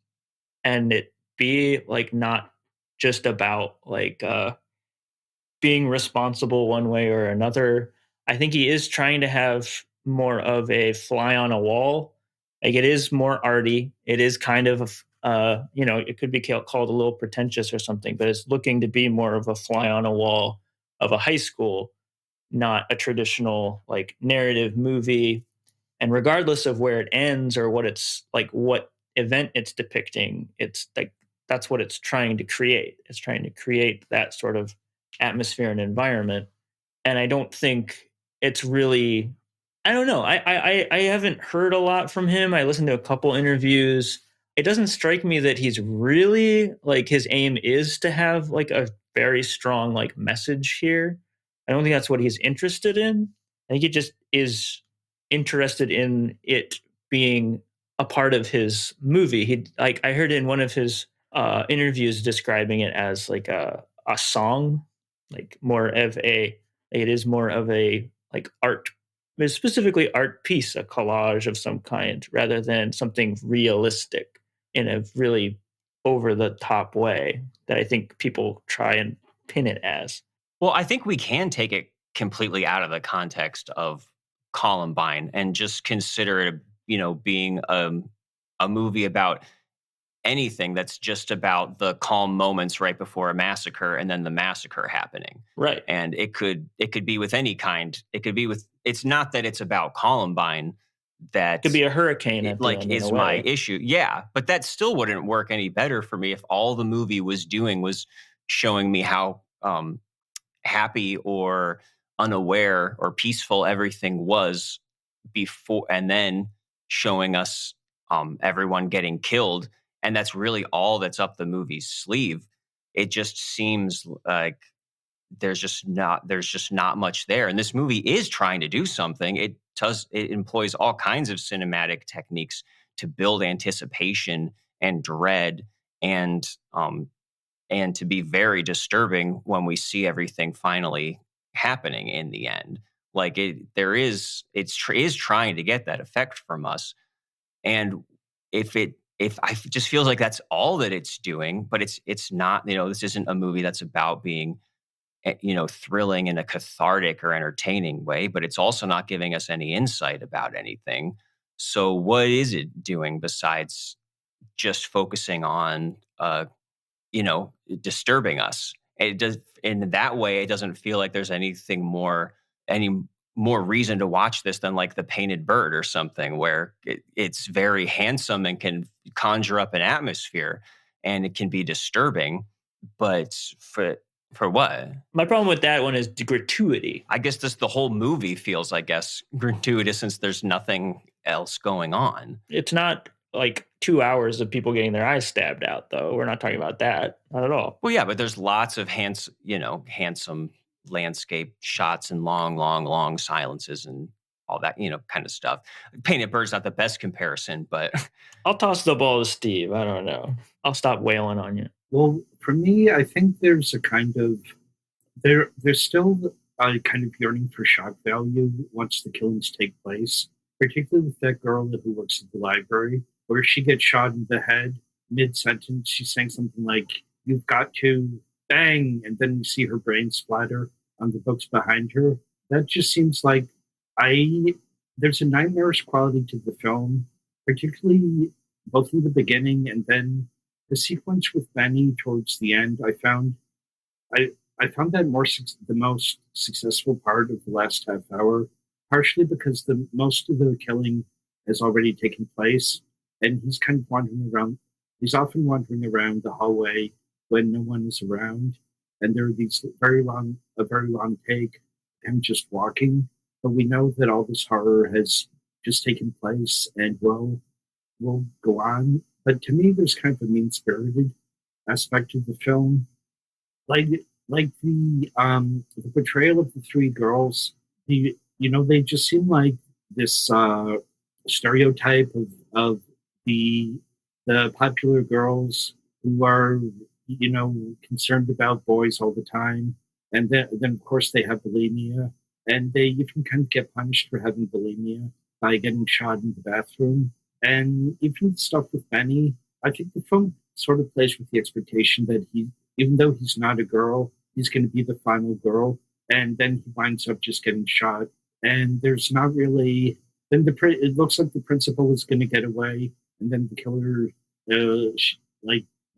and it be like not just about like being responsible one way or another. I think he is trying to have more of a fly on a wall. Like, it is more arty. It is kind of, it could be called a little pretentious or something, but it's looking to be more of a fly on a wall of a high school, not a traditional like narrative movie. And regardless of where it ends or what event it's depicting, it's like that's what it's trying to create. It's trying to create that sort of atmosphere and environment. And I don't think it's really, I don't know. I haven't heard a lot from him. I listened to a couple interviews. It doesn't strike me that he's really like his aim is to have like a very strong like message here. I don't think that's what he's interested in. I think he just is interested in it being a part of his movie. He like I heard in one of his interviews describing it as like a song, like more of a it is more of a like art, specifically art piece, a collage of some kind, rather than something realistic in a really over the top way that I think people try and pin it as. Well, I think we can take it completely out of the context of Columbine and just consider it, being a movie about anything that's just about the calm moments right before a massacre and then the massacre happening. Right. And it could be with any kind. It could be with, it's not that it's about Columbine that It could be a hurricane at the like end, in is a my way. issue. Yeah, but that still wouldn't work any better for me if all the movie was doing was showing me how happy or unaware or peaceful everything was before, and then showing us everyone getting killed, and that's really all that's up the movie's sleeve. It just seems like there's just not much there, and this movie is trying to do something. It employs all kinds of cinematic techniques to build anticipation and dread, and to be very disturbing when we see everything finally happening in the end. Like is trying to get that effect from us. And if I just feels like that's all that it's doing, but it's not, this isn't a movie that's about being, thrilling in a cathartic or entertaining way, but it's also not giving us any insight about anything. So what is it doing besides just focusing on disturbing us? It does in that way. It doesn't feel like there's any more reason to watch this than like The Painted Bird or something, where it's very handsome and can conjure up an atmosphere, and it can be disturbing. But for what? My problem with that one is the gratuity. I guess the whole movie feels, I guess, gratuitous since there's nothing else going on. It's not like 2 hours of people getting their eyes stabbed out, though. We're not talking about that. Not at all. Well, yeah, but there's lots of handsome landscape shots and long silences and all that, kind of stuff. Painted Bird's not the best comparison, but I'll toss the ball to Steve. I don't know. I'll stop wailing on you. Well, for me, I think there's a kind of there's still a kind of yearning for shock value once the killings take place, particularly with that girl who works at the library, where she gets shot in the head mid-sentence. She's saying something like, "You've got to bang," and then you see her brain splatter on the books behind her. That just seems like there's a nightmarish quality to the film, particularly both in the beginning and then the sequence with Benny towards the end. I found that the most successful part of the last half hour, partially because the most of the killing has already taken place, and he's kind of wandering around. He's often wandering around the hallway when no one is around, and there are these a very long take, him just walking. But we know that all this horror has just taken place and will go on. But to me, there's kind of a mean-spirited aspect of the film, like the portrayal of the three girls. They just seem like this stereotype of the popular girls who are concerned about boys all the time, and then of course they have bulimia, and they even kind of get punished for having bulimia by getting shot in the bathroom. And even stuff with Benny, I think the film sort of plays with the expectation that even though he's not a girl, he's going to be the final girl, and then he winds up just getting shot. And there's not really. Then it looks like the principal is going to get away, and then the killer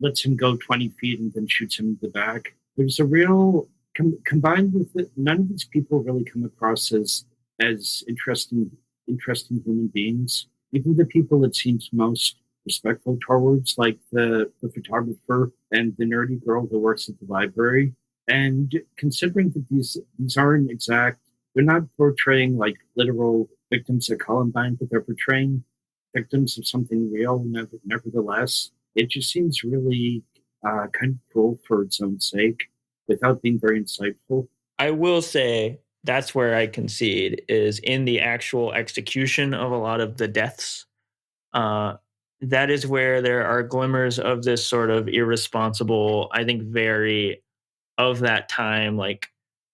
lets him go 20 feet and then shoots him in the back. There's a real combined with it. None of these people really come across as interesting human beings. Even the people it seems most respectful towards, like the photographer and the nerdy girl that works at the library. And considering that these aren't exact, they're not portraying like literal victims at Columbine, but they're portraying victims of something real. Nevertheless, it just seems really kind of cruel for its own sake, without being very insightful. I will say that's where I concede is in the actual execution of a lot of the deaths. Uh, that is where there are glimmers of this sort of irresponsible, I think, very of that time, like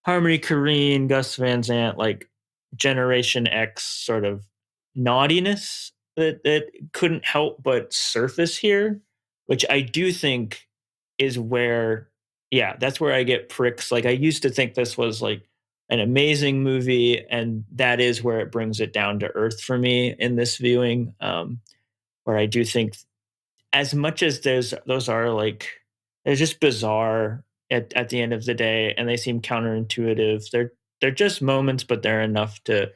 Harmony Korine, Gus Van Sant, like Generation X sort of naughtiness that couldn't help but surface here, which I do think is where, yeah, that's where I get pricks. Like I used to think this was like an amazing movie, and that is where it brings it down to earth for me in this viewing. Where I do think, as much as those are like they're just bizarre at the end of the day, and they seem counterintuitive. They're just moments, but they're enough to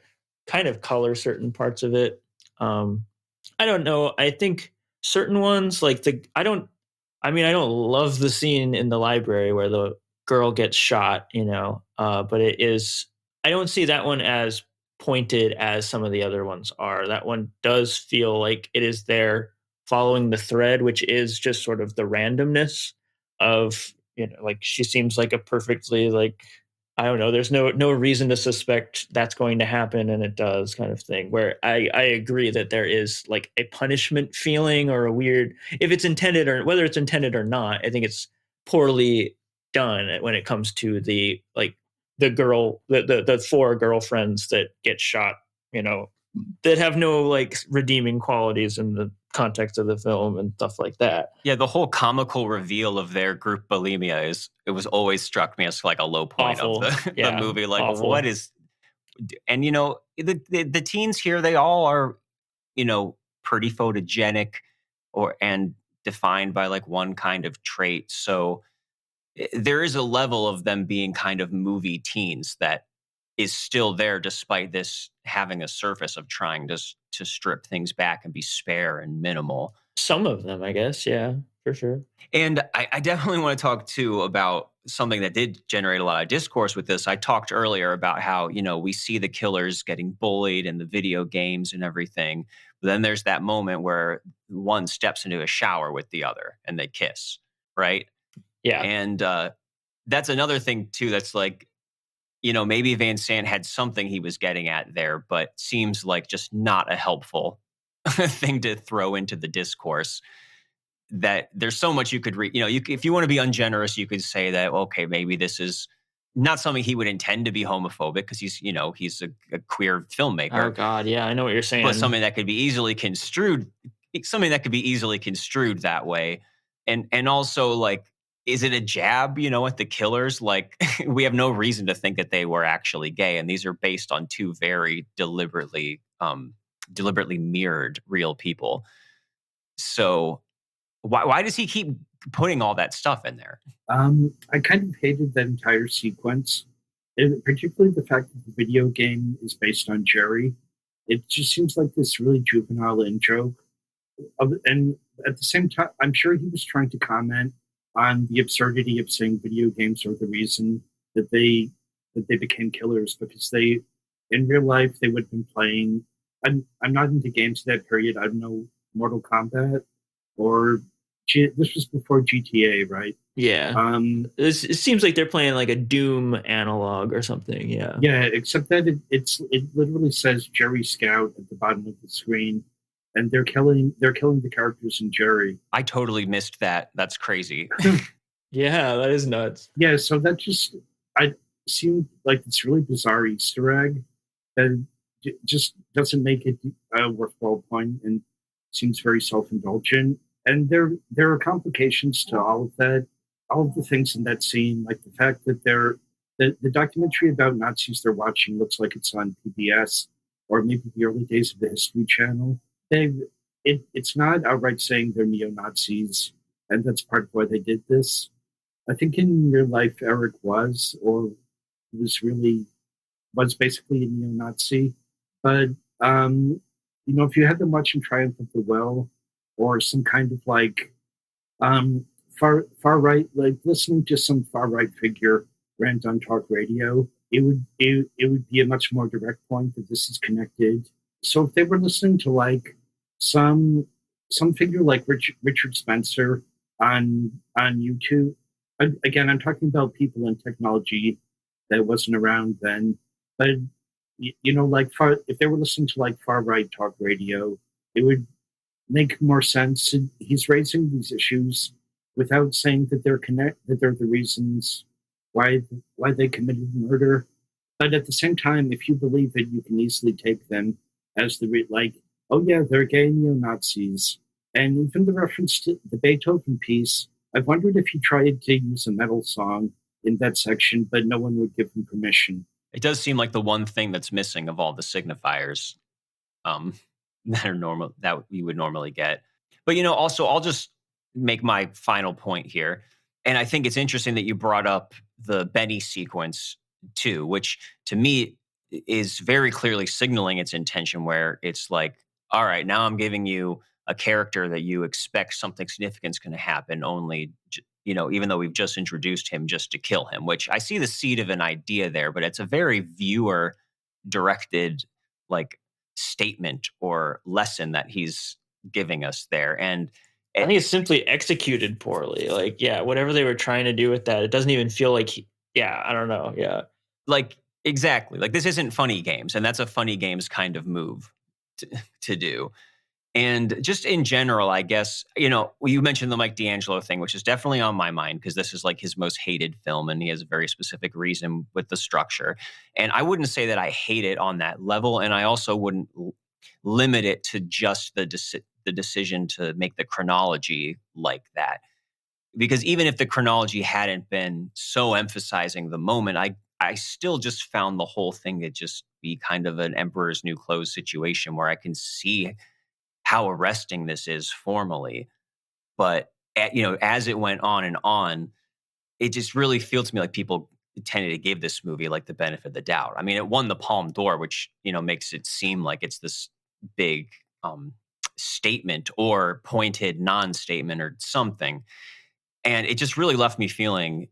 kind of color certain parts of it. I don't know. I think certain ones like I don't love the scene in the library where the girl gets shot, but it is, I don't see that one as pointed as some of the other ones are. That one does feel like it is there following the thread, which is just sort of the randomness of, like she seems like a perfectly like, I don't know, there's no reason to suspect that's going to happen, and it does, kind of thing. Where I agree that there is like a punishment feeling or a weird, if it's intended or whether it's intended or not, I think it's poorly done when it comes to the like the four girlfriends that get shot, that have no like redeeming qualities in the context of the film and stuff like that. Yeah, the whole comical reveal of their group bulimia it was always struck me as like a low point Awful. of the, Yeah, the movie. Like, awful. what is, and the teens here, they all are, pretty photogenic and defined by like one kind of trait. So there is a level of them being kind of movie teens that is still there, despite this having a surface of trying to strip things back and be spare and minimal. Some of them, I guess. Yeah, for sure. And I definitely want to talk too about something that did generate a lot of discourse with this. I talked earlier about how, we see the killers getting bullied in the video games and everything. But then there's that moment where one steps into a shower with the other and they kiss, right? Yeah. And that's another thing too that's like, maybe Van Sant had something he was getting at there, but seems like just not a helpful thing to throw into the discourse. That there's so much you could read. If you want to be ungenerous, you could say that, okay, maybe this is not something he would intend to be homophobic because he's a queer filmmaker. Oh God, yeah, I know what you're saying. But something that could be easily construed that way. And also, like, is it a jab, at the killers? Like, we have no reason to think that they were actually gay. And these are based on two very deliberately mirrored real people. So why does he keep putting all that stuff in there? I kind of hated that entire sequence, and particularly the fact that the video game is based on Jerry. It just seems like this really juvenile in joke. And at the same time, I'm sure he was trying to comment on the absurdity of saying video games are the reason that they became killers, because in real life they would have been playing. I'm not into games of that period. I don't know, Mortal Kombat or this was before GTA, right? Yeah. It seems like they're playing like a Doom analog or something. Yeah. Yeah, except that it literally says Jerry Scout at the bottom of the screen, and they're killing the characters in Jerry. I totally missed that. That's crazy. Yeah, that is nuts. Yeah, so that just seemed like this really bizarre Easter egg that just doesn't make it a worthwhile point and seems very self-indulgent. And there are complications to all of that, all of the things in that scene, like the fact that the documentary about Nazis they're watching looks like it's on PBS or maybe the early days of the History Channel. It's not outright saying they're neo-Nazis, and that's part of why they did this. I think in real life, Eric was basically a neo-Nazi. But, if you had them watching Triumph of the Will, or some kind of like far right, like listening to some far right figure rant on talk radio, it would be a much more direct point that this is connected. So if they were listening to like some figure like Richard Spencer on YouTube, again, I'm talking about people in technology that wasn't around then, but like if they were listening to like far right talk radio, it would make more sense. He's raising these issues without saying that they're the reasons why they committed murder. But at the same time, if you believe it, you can easily take them as oh yeah, they're gay neo-Nazis. And even the reference to the Beethoven piece, I've wondered if he tried to use a metal song in that section, but no one would give him permission. It does seem like the one thing that's missing of all the signifiers that are normal that you would normally get. But also I'll just make my final point here. And I think it's interesting that you brought up the Benny sequence too, which to me is very clearly signaling its intention, where it's like, all right, now I'm giving you a character that you expect something significant is going to happen, only even though we've just introduced him just to kill him, which I see the seed of an idea there, but it's a very viewer directed like statement or lesson that he's giving us there. And I think it's simply executed poorly. Like, yeah, whatever they were trying to do with that, it doesn't even feel like, I don't know. Yeah. Like, exactly. Like, this isn't Funny Games, and that's a Funny Games kind of move to do. And just in general, I guess, you mentioned the Mike D'Angelo thing, which is definitely on my mind because this is like his most hated film and he has a very specific reason with the structure. And I wouldn't say that I hate it on that level. And I also wouldn't limit it to just the decision to make the chronology like that. Because even if the chronology hadn't been so emphasizing the moment, I still just found the whole thing to just be kind of an Emperor's New Clothes situation where I can see how arresting this is formally. But, as it went on and on, it just really feels to me like people tended to give this movie like the benefit of the doubt. I mean, it won the Palme d'Or, which, makes it seem like it's this big statement or pointed non-statement or something. And it just really left me feeling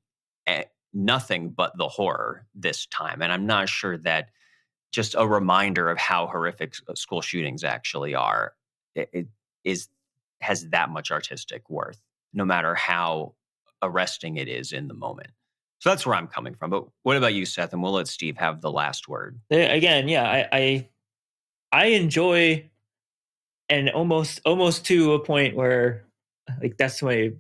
nothing but the horror this time. And I'm not sure that just a reminder of how horrific school shootings actually are, it has that much artistic worth, no matter how arresting it is in the moment. So that's where I'm coming from. But what about you, Seth? And we'll let Steve have the last word. Again, yeah, I enjoy, and almost to a point where like that's my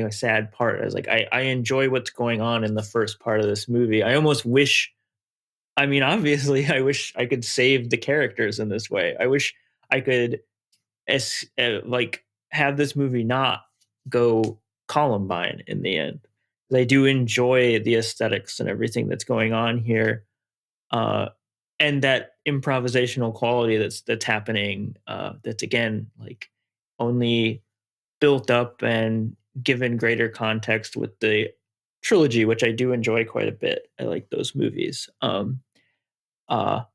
sad part. I was like, I enjoy what's going on in the first part of this movie. I almost wish, I mean, obviously, I wish I could save the characters in this way. I wish I could have this movie not go Columbine in the end. I do enjoy the aesthetics and everything that's going on here, and that improvisational quality that's happening. That's again like only built up and given greater context with the trilogy, which I do enjoy quite a bit. I like those movies. I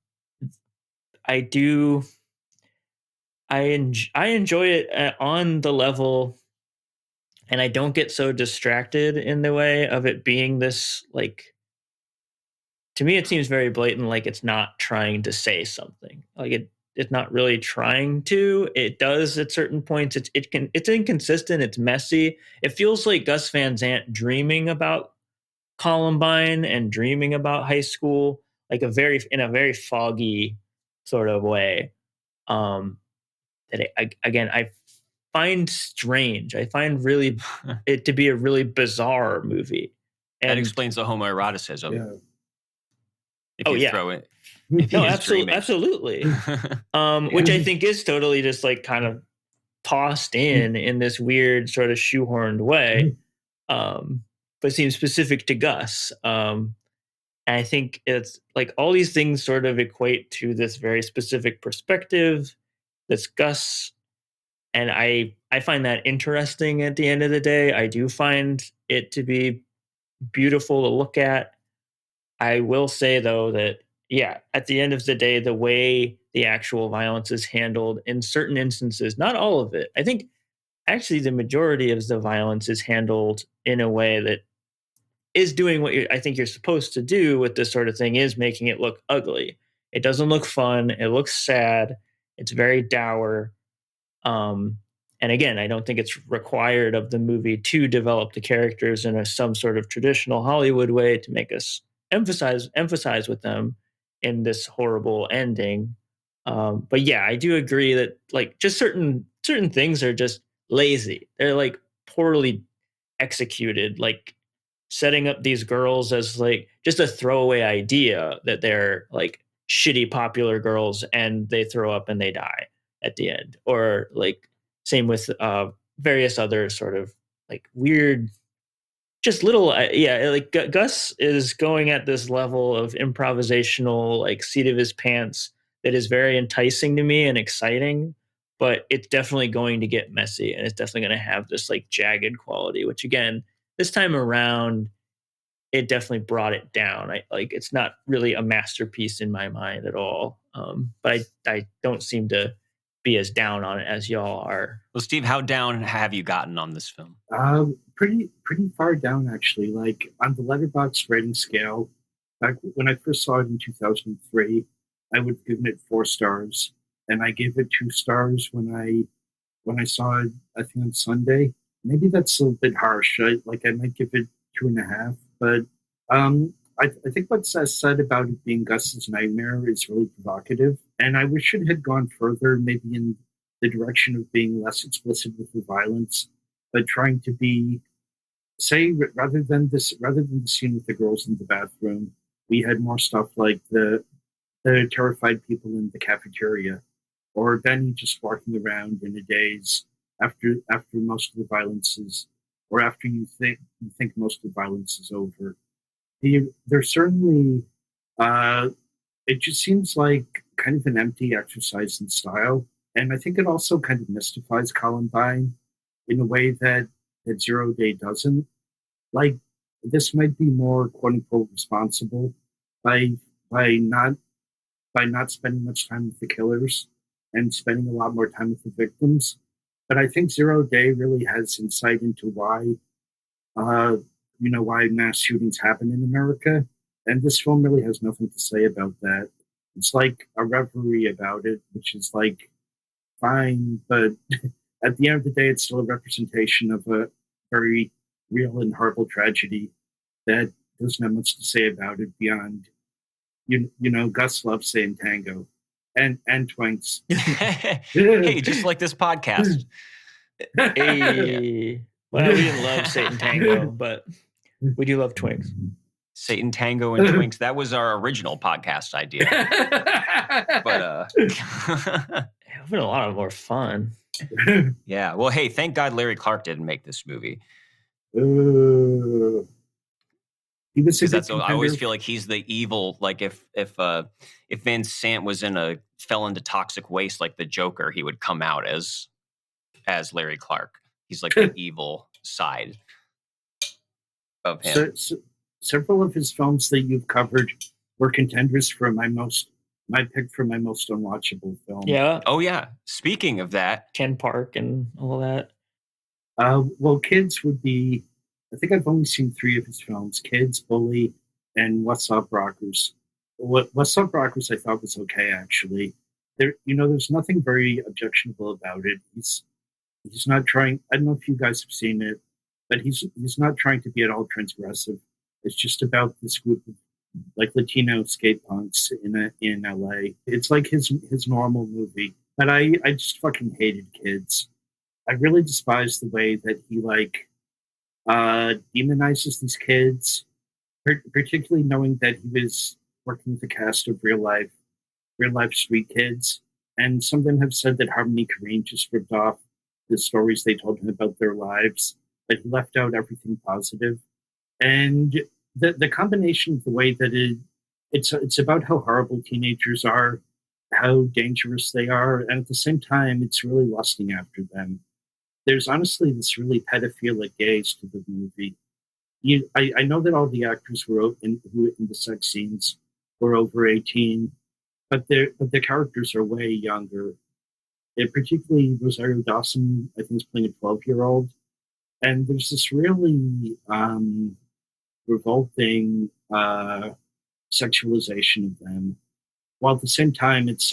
do. I enjoy it on the level, and I don't get so distracted in the way of it being this like. To me, it seems very blatant, like it's not trying to say something. Like it's not really trying to. It does at certain points. It's inconsistent. It's messy. It feels like Gus Van Sant dreaming about Columbine and dreaming about high school, like in a very foggy sort of way. That I find strange. I find really it to be a really bizarre movie. And that explains the homoeroticism. Yeah. If you throw it. No, absolutely. Which I think is totally just like kind of tossed in this weird sort of shoehorned way, but seems specific to Gus. And I think it's like all these things sort of equate to this very specific perspective that's Gus. And I find that interesting at the end of the day. I do find it to be beautiful to look at. I will say, though, that, at the end of the day, the way the actual violence is handled in certain instances, not all of it, I think actually the majority of the violence is handled in a way that is doing what I think you're supposed to do with this sort of thing, is making it look ugly. It doesn't look fun. It looks sad. It's very dour. Um, and again, I don't think it's required of the movie to develop the characters in some sort of traditional Hollywood way to make us emphasize with them in this horrible ending. But yeah, I do agree that like just certain things are just lazy. They're like poorly executed. Like setting up these girls as like just a throwaway idea that they're like shitty popular girls and they throw up and they die at the end, or like same with various other sort of like weird just little yeah, like Gus is going at this level of improvisational like seat of his pants that is very enticing to me and exciting, but it's definitely going to get messy and it's definitely going to have this like jagged quality, which again this time around it definitely brought it down. I like it's not really a masterpiece in my mind at all. But I don't seem to be as down on it as y'all are. Well, Steve, how down have you gotten on this film? Pretty far down actually. Like on the Letterboxd rating scale, back when I first saw it in 2003, I would have given it 4 stars, and I gave it 2 stars when I saw it. I think on Sunday. Maybe that's a bit harsh. I might give it 2.5. But I think what Seth said about it being Gus's nightmare is really provocative. And I wish it had gone further, maybe in the direction of being less explicit with the violence, but trying to be, say, rather than the scene with the girls in the bathroom, we had more stuff like the terrified people in the cafeteria, or Benny just walking around in a daze after most of the violence is, or after you think most of the violence is over. There's certainly, it just seems like kind of an empty exercise in style, and I think it also kind of mystifies Columbine in a way that Zero Day doesn't. Like, this might be more quote unquote responsible by not spending much time with the killers and spending a lot more time with the victims. But I think Zero Day really has insight into why mass shootings happen in America. And this film really has nothing to say about that. It's like a reverie about it, which is like fine, but at the end of the day, it's still a representation of a very real and horrible tragedy that doesn't have much to say about it beyond, Gus loves saying tango and twinks. Hey, just like this podcast. Hey. Well, we didn't love Satan Tango, but we do love twinks. Satan Tango and Twinks. That was our original podcast idea. But it's been a lot more fun. Yeah. Well, hey, thank God Larry Clark didn't make this movie. Because I always feel like he's the evil. Like if Van Sant fell into toxic waste like the Joker, he would come out as Larry Clark. He's like the evil side of him. So, several of his films that you've covered were contenders for my pick for my most unwatchable film. Yeah. Oh yeah. Speaking of that, Ken Park and all that. Well, Kids would be. I think I've only seen 3 of his films: Kids, Bully, and What's Up, Rockers. What's Up, Rockers I thought was okay, actually. There's nothing very objectionable about it. He's not trying. I don't know if you guys have seen it, but he's not trying to be at all transgressive. It's just about this group of like Latino skate punks in LA. It's like his normal movie. But I just fucking hated Kids. I really despise the way that he demonizes these kids, particularly knowing that he was working with a cast of real life street kids. And some of them have said that Harmony Korine just ripped off the stories they told him about their lives, but he left out everything positive. And the combination of the way that it's about how horrible teenagers are, how dangerous they are, and at the same time, it's really lusting after them. There's honestly this really pedophilic gaze to the movie. I know that all the actors who in the sex scenes were over 18, but the characters are way younger. Particularly Rosario Dawson, I think, is playing a 12-year-old. And there's this really revolting sexualization of them, while at the same time it's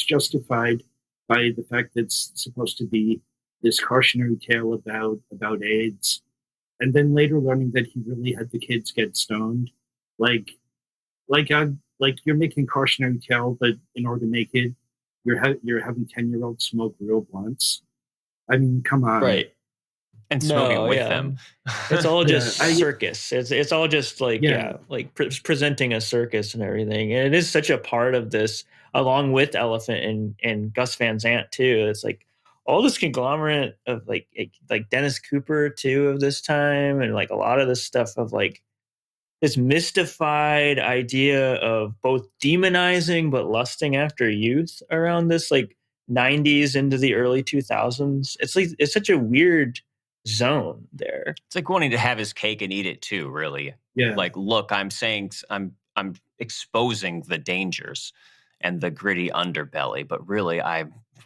justified by the fact that it's supposed to be this cautionary tale about AIDS, and then later learning that he really had the kids get stoned, like like you're making cautionary tale, but in order to make it, you're having 10-year-olds smoke real blunts. I mean, come on, Right. And smoking No, with yeah. them. It's all just Yeah, circus. It's all just like Yeah. presenting a circus and everything. And it is such a part of this, along with Elephant and Gus Van Sant too. It's like all this conglomerate of like Dennis Cooper too of this time, and like a lot of this stuff of like this mystified idea of both demonizing but lusting after youth around this like 90s into the early 2000s. It's like it's such a weird zone there. It's like wanting to have his cake and eat it too, really. Yeah. Like, look, I'm exposing the dangers and the gritty underbelly, but really I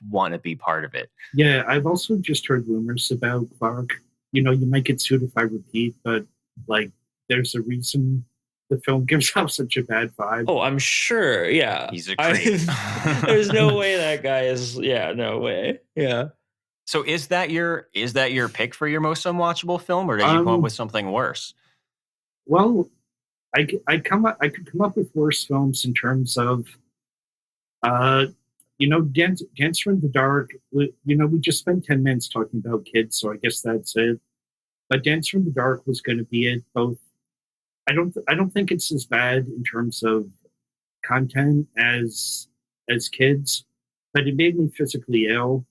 want to be part of it. Yeah, I've also just heard rumors about Clark. You know, you might get sued if I repeat, but like there's a reason the film gives off such a bad vibe. Oh, I'm sure. Yeah. He's a creep. There's no way that guy is. Yeah, no way. Yeah. So is that your pick for your most unwatchable film, or did you come up with something worse? Well, I could come up with worse films in terms of, Dancer in the Dark. We just spent 10 minutes talking about kids, so I guess that's it. But Dancer in the Dark was going to be it. Both, I don't think it's as bad in terms of content as kids, but it made me physically ill.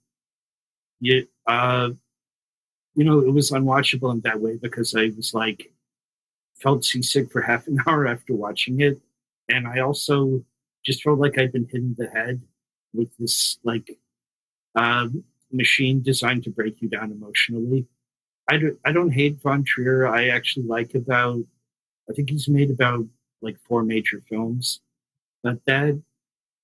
It was unwatchable in that way because I was like felt seasick for half an hour after watching it, and I also just felt like I'd been hit in the head with this machine designed to break you down emotionally. I don't hate Von Trier. I actually I think he's made about like 4 major films, but that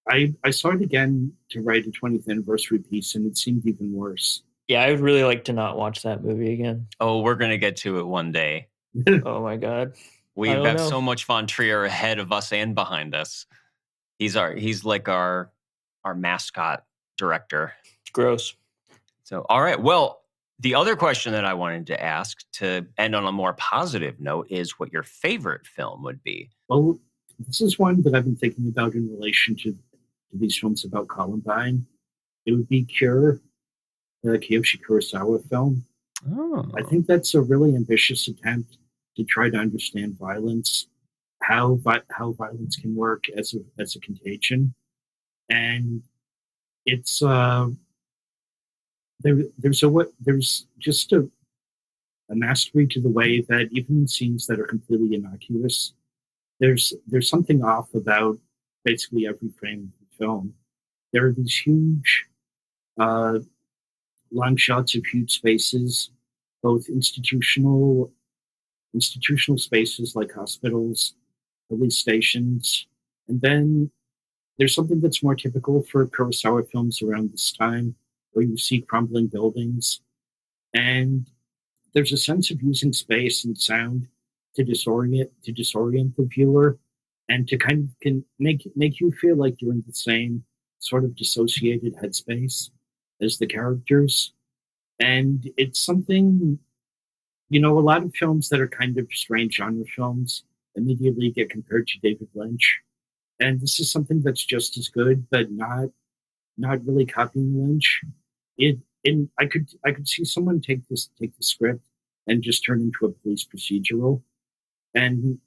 I saw it again to write a 20th anniversary piece, and it seemed even worse. Yeah, I would really like to not watch that movie again. Oh, we're gonna get to it one day. Oh my god, we have so much Von Trier ahead of us and behind us. He's like our mascot director. It's gross. So, all right. Well, the other question that I wanted to ask to end on a more positive note is what your favorite film would be. Well, this is one that I've been thinking about in relation to these films about Columbine. It would be Cure, the Kiyoshi Kurosawa film. Oh. I think that's a really ambitious attempt to try to understand violence, how violence can work as a contagion, and it's there's just a mastery to the way that even in scenes that are completely innocuous, there's something off about basically every frame of the film. There are these huge long shots of huge spaces, both institutional spaces like hospitals, police stations, and then there's something that's more typical for Kurosawa films around this time, where you see crumbling buildings, and there's a sense of using space and sound to disorient the viewer, and to kind of can make you feel like you're in the same sort of dissociated headspace as the characters. And it's something, a lot of films that are kind of strange genre films immediately get compared to David Lynch. And this is something that's just as good, but not really copying Lynch. I could see someone take the script and just turn into a police procedural. And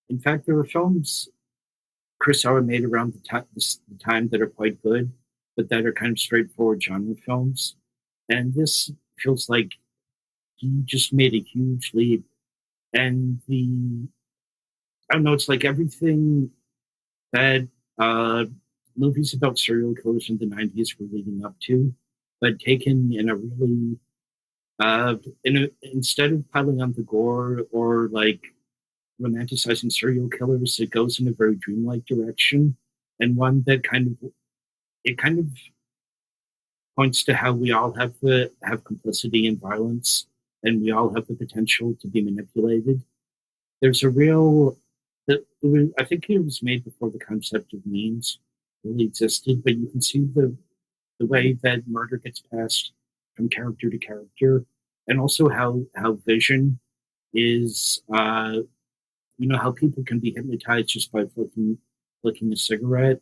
in fact, there are films Kurosawa made around the time that are quite good, but that are kind of straightforward genre films. And this feels like he just made a huge leap. And I don't know, it's like everything that movies about serial killers in the 90s were leading up to, but taken in a really, instead of piling on the gore or like romanticizing serial killers, it goes in a very dreamlike direction, and one that kind of points to how we all have complicity in violence and we all have the potential to be manipulated. There's a real, I think it was made before the concept of memes really existed, but you can see the way that murder gets passed from character to character, and also how vision is, how people can be hypnotized just by flicking a cigarette,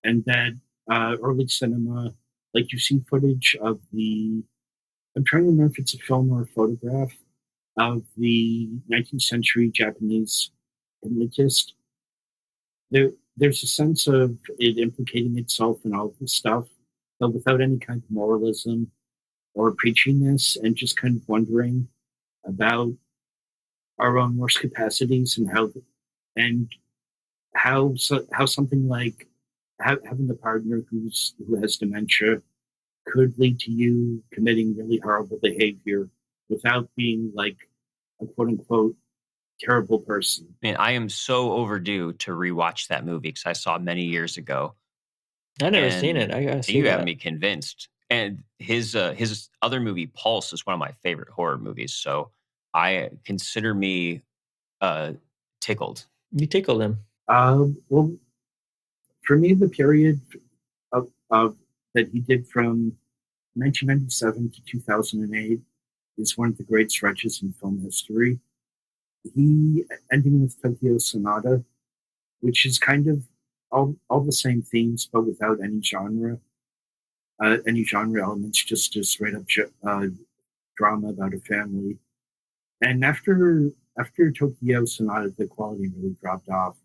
and that early cinema, like you see footage of I'm trying to remember if it's a film or a photograph of the 19th century Japanese hypnotist. There's a sense of it implicating itself in all of this stuff, but without any kind of moralism or preachiness, and just kind of wondering about our own worst capacities and how something like having a partner who has dementia could lead to you committing really horrible behavior without being like a quote unquote terrible person. Man, I am so overdue to rewatch that movie because I saw it many years ago. I never seen it. I gotta see You that. have me convinced. And his other movie, Pulse, is one of my favorite horror movies. So I consider me tickled. You tickled him. Well, for me, the period of that he did from 1997 to 2008 is one of the great stretches in film history. He ending with Tokyo Sonata, which is kind of all the same themes, but without any genre elements, just a straight up drama about a family. And after Tokyo Sonata, the quality really dropped off.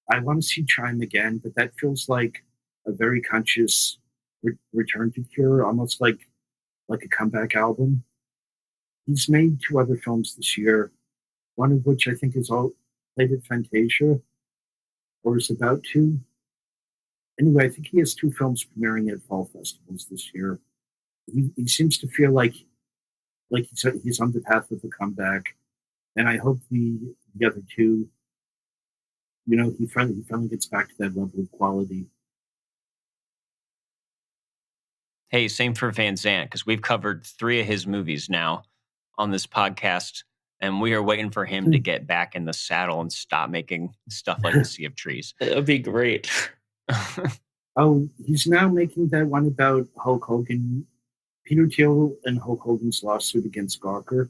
I want to see Chime again, but that feels like a very conscious return to cure, almost like a comeback album. He's made 2 other films this year, one of which I think is all played at Fantasia, or is about to. Anyway, I think he has 2 films premiering at fall festivals this year. He seems to feel like he's on the path of a comeback, and I hope the other 2, he finally gets back to that level of quality. Hey, same for Van Zant, because we've covered 3 of his movies now on this podcast, and we are waiting for him to get back in the saddle and stop making stuff like The Sea of Trees. That would be great. Oh, he's now making that one about Hulk Hogan, Peter Thiel and Hulk Hogan's lawsuit against Gawker.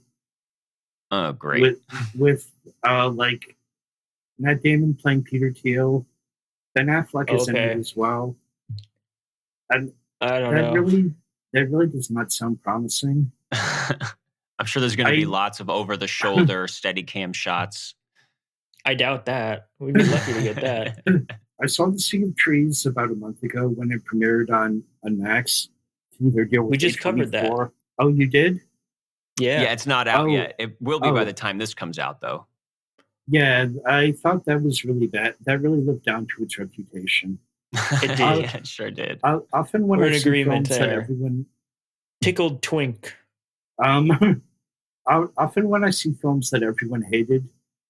Oh, great. With like Matt Damon playing Peter Thiel, Ben Affleck is in it as well. And I don't know. That really does not sound promising. I'm sure there's going to be lots of over-the-shoulder Steadicam shots. I doubt that. We'd be lucky to get that. I saw The Sea of Trees about a month ago when it premiered on Max. We just covered that. Oh, you did? Yeah, it's not out yet. It will be by the time this comes out, though. Yeah, I thought that was really bad. That really lived down to its reputation. It did. Yeah, it sure did. Often when We're I in see agreement films there. that everyone... Tickled twink. Often when I see films that everyone hated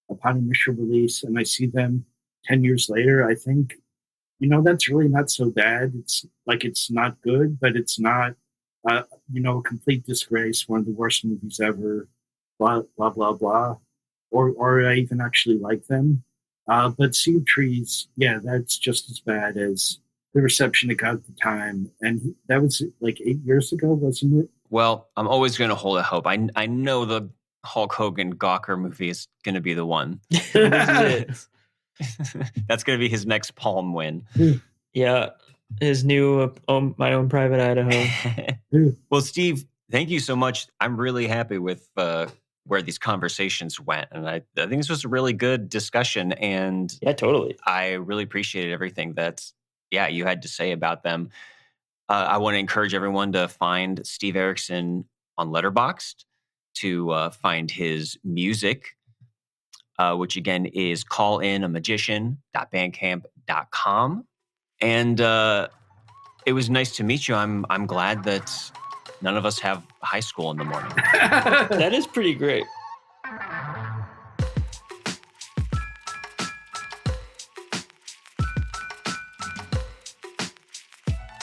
upon initial release and I see them 10 years later, I think, that's really not so bad. It's not good, but it's not, a complete disgrace, one of the worst movies ever, blah, blah, blah, blah. Or I even actually like them. But Sea of Trees, yeah, that's just as bad as the reception it got at the time. And that was like 8 years ago, wasn't it? Well, I'm always going to hold a hope. I know the Hulk Hogan Gawker movie is going to be the one. This is it. That's going to be his next Palme win. Yeah, his new My Own Private Idaho. Well, Steve, thank you so much. I'm really happy with where these conversations went, and I think this was a really good discussion. And Yeah, totally. I really appreciated everything that you had to say about them. I want to encourage everyone to find Steve Erickson on Letterboxd, to find his music, which again is callinamagician.bandcamp.com. And it was nice to meet you. I'm glad that none of us have high school in the morning. That is pretty great.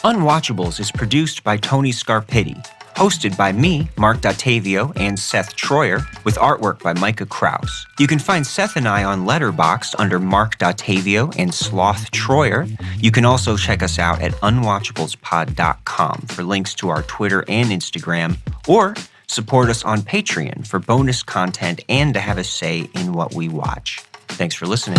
Unwatchables is produced by Tony Scarpitti, hosted by me, Marc Dottavio, and Seth Troyer, with artwork by Micah Kraus. You can find Seth and I on Letterboxd under Marc Dottavio and Sloth Troyer. You can also check us out at unwatchablespod.com for links to our Twitter and Instagram, or support us on Patreon for bonus content and to have a say in what we watch. Thanks for listening.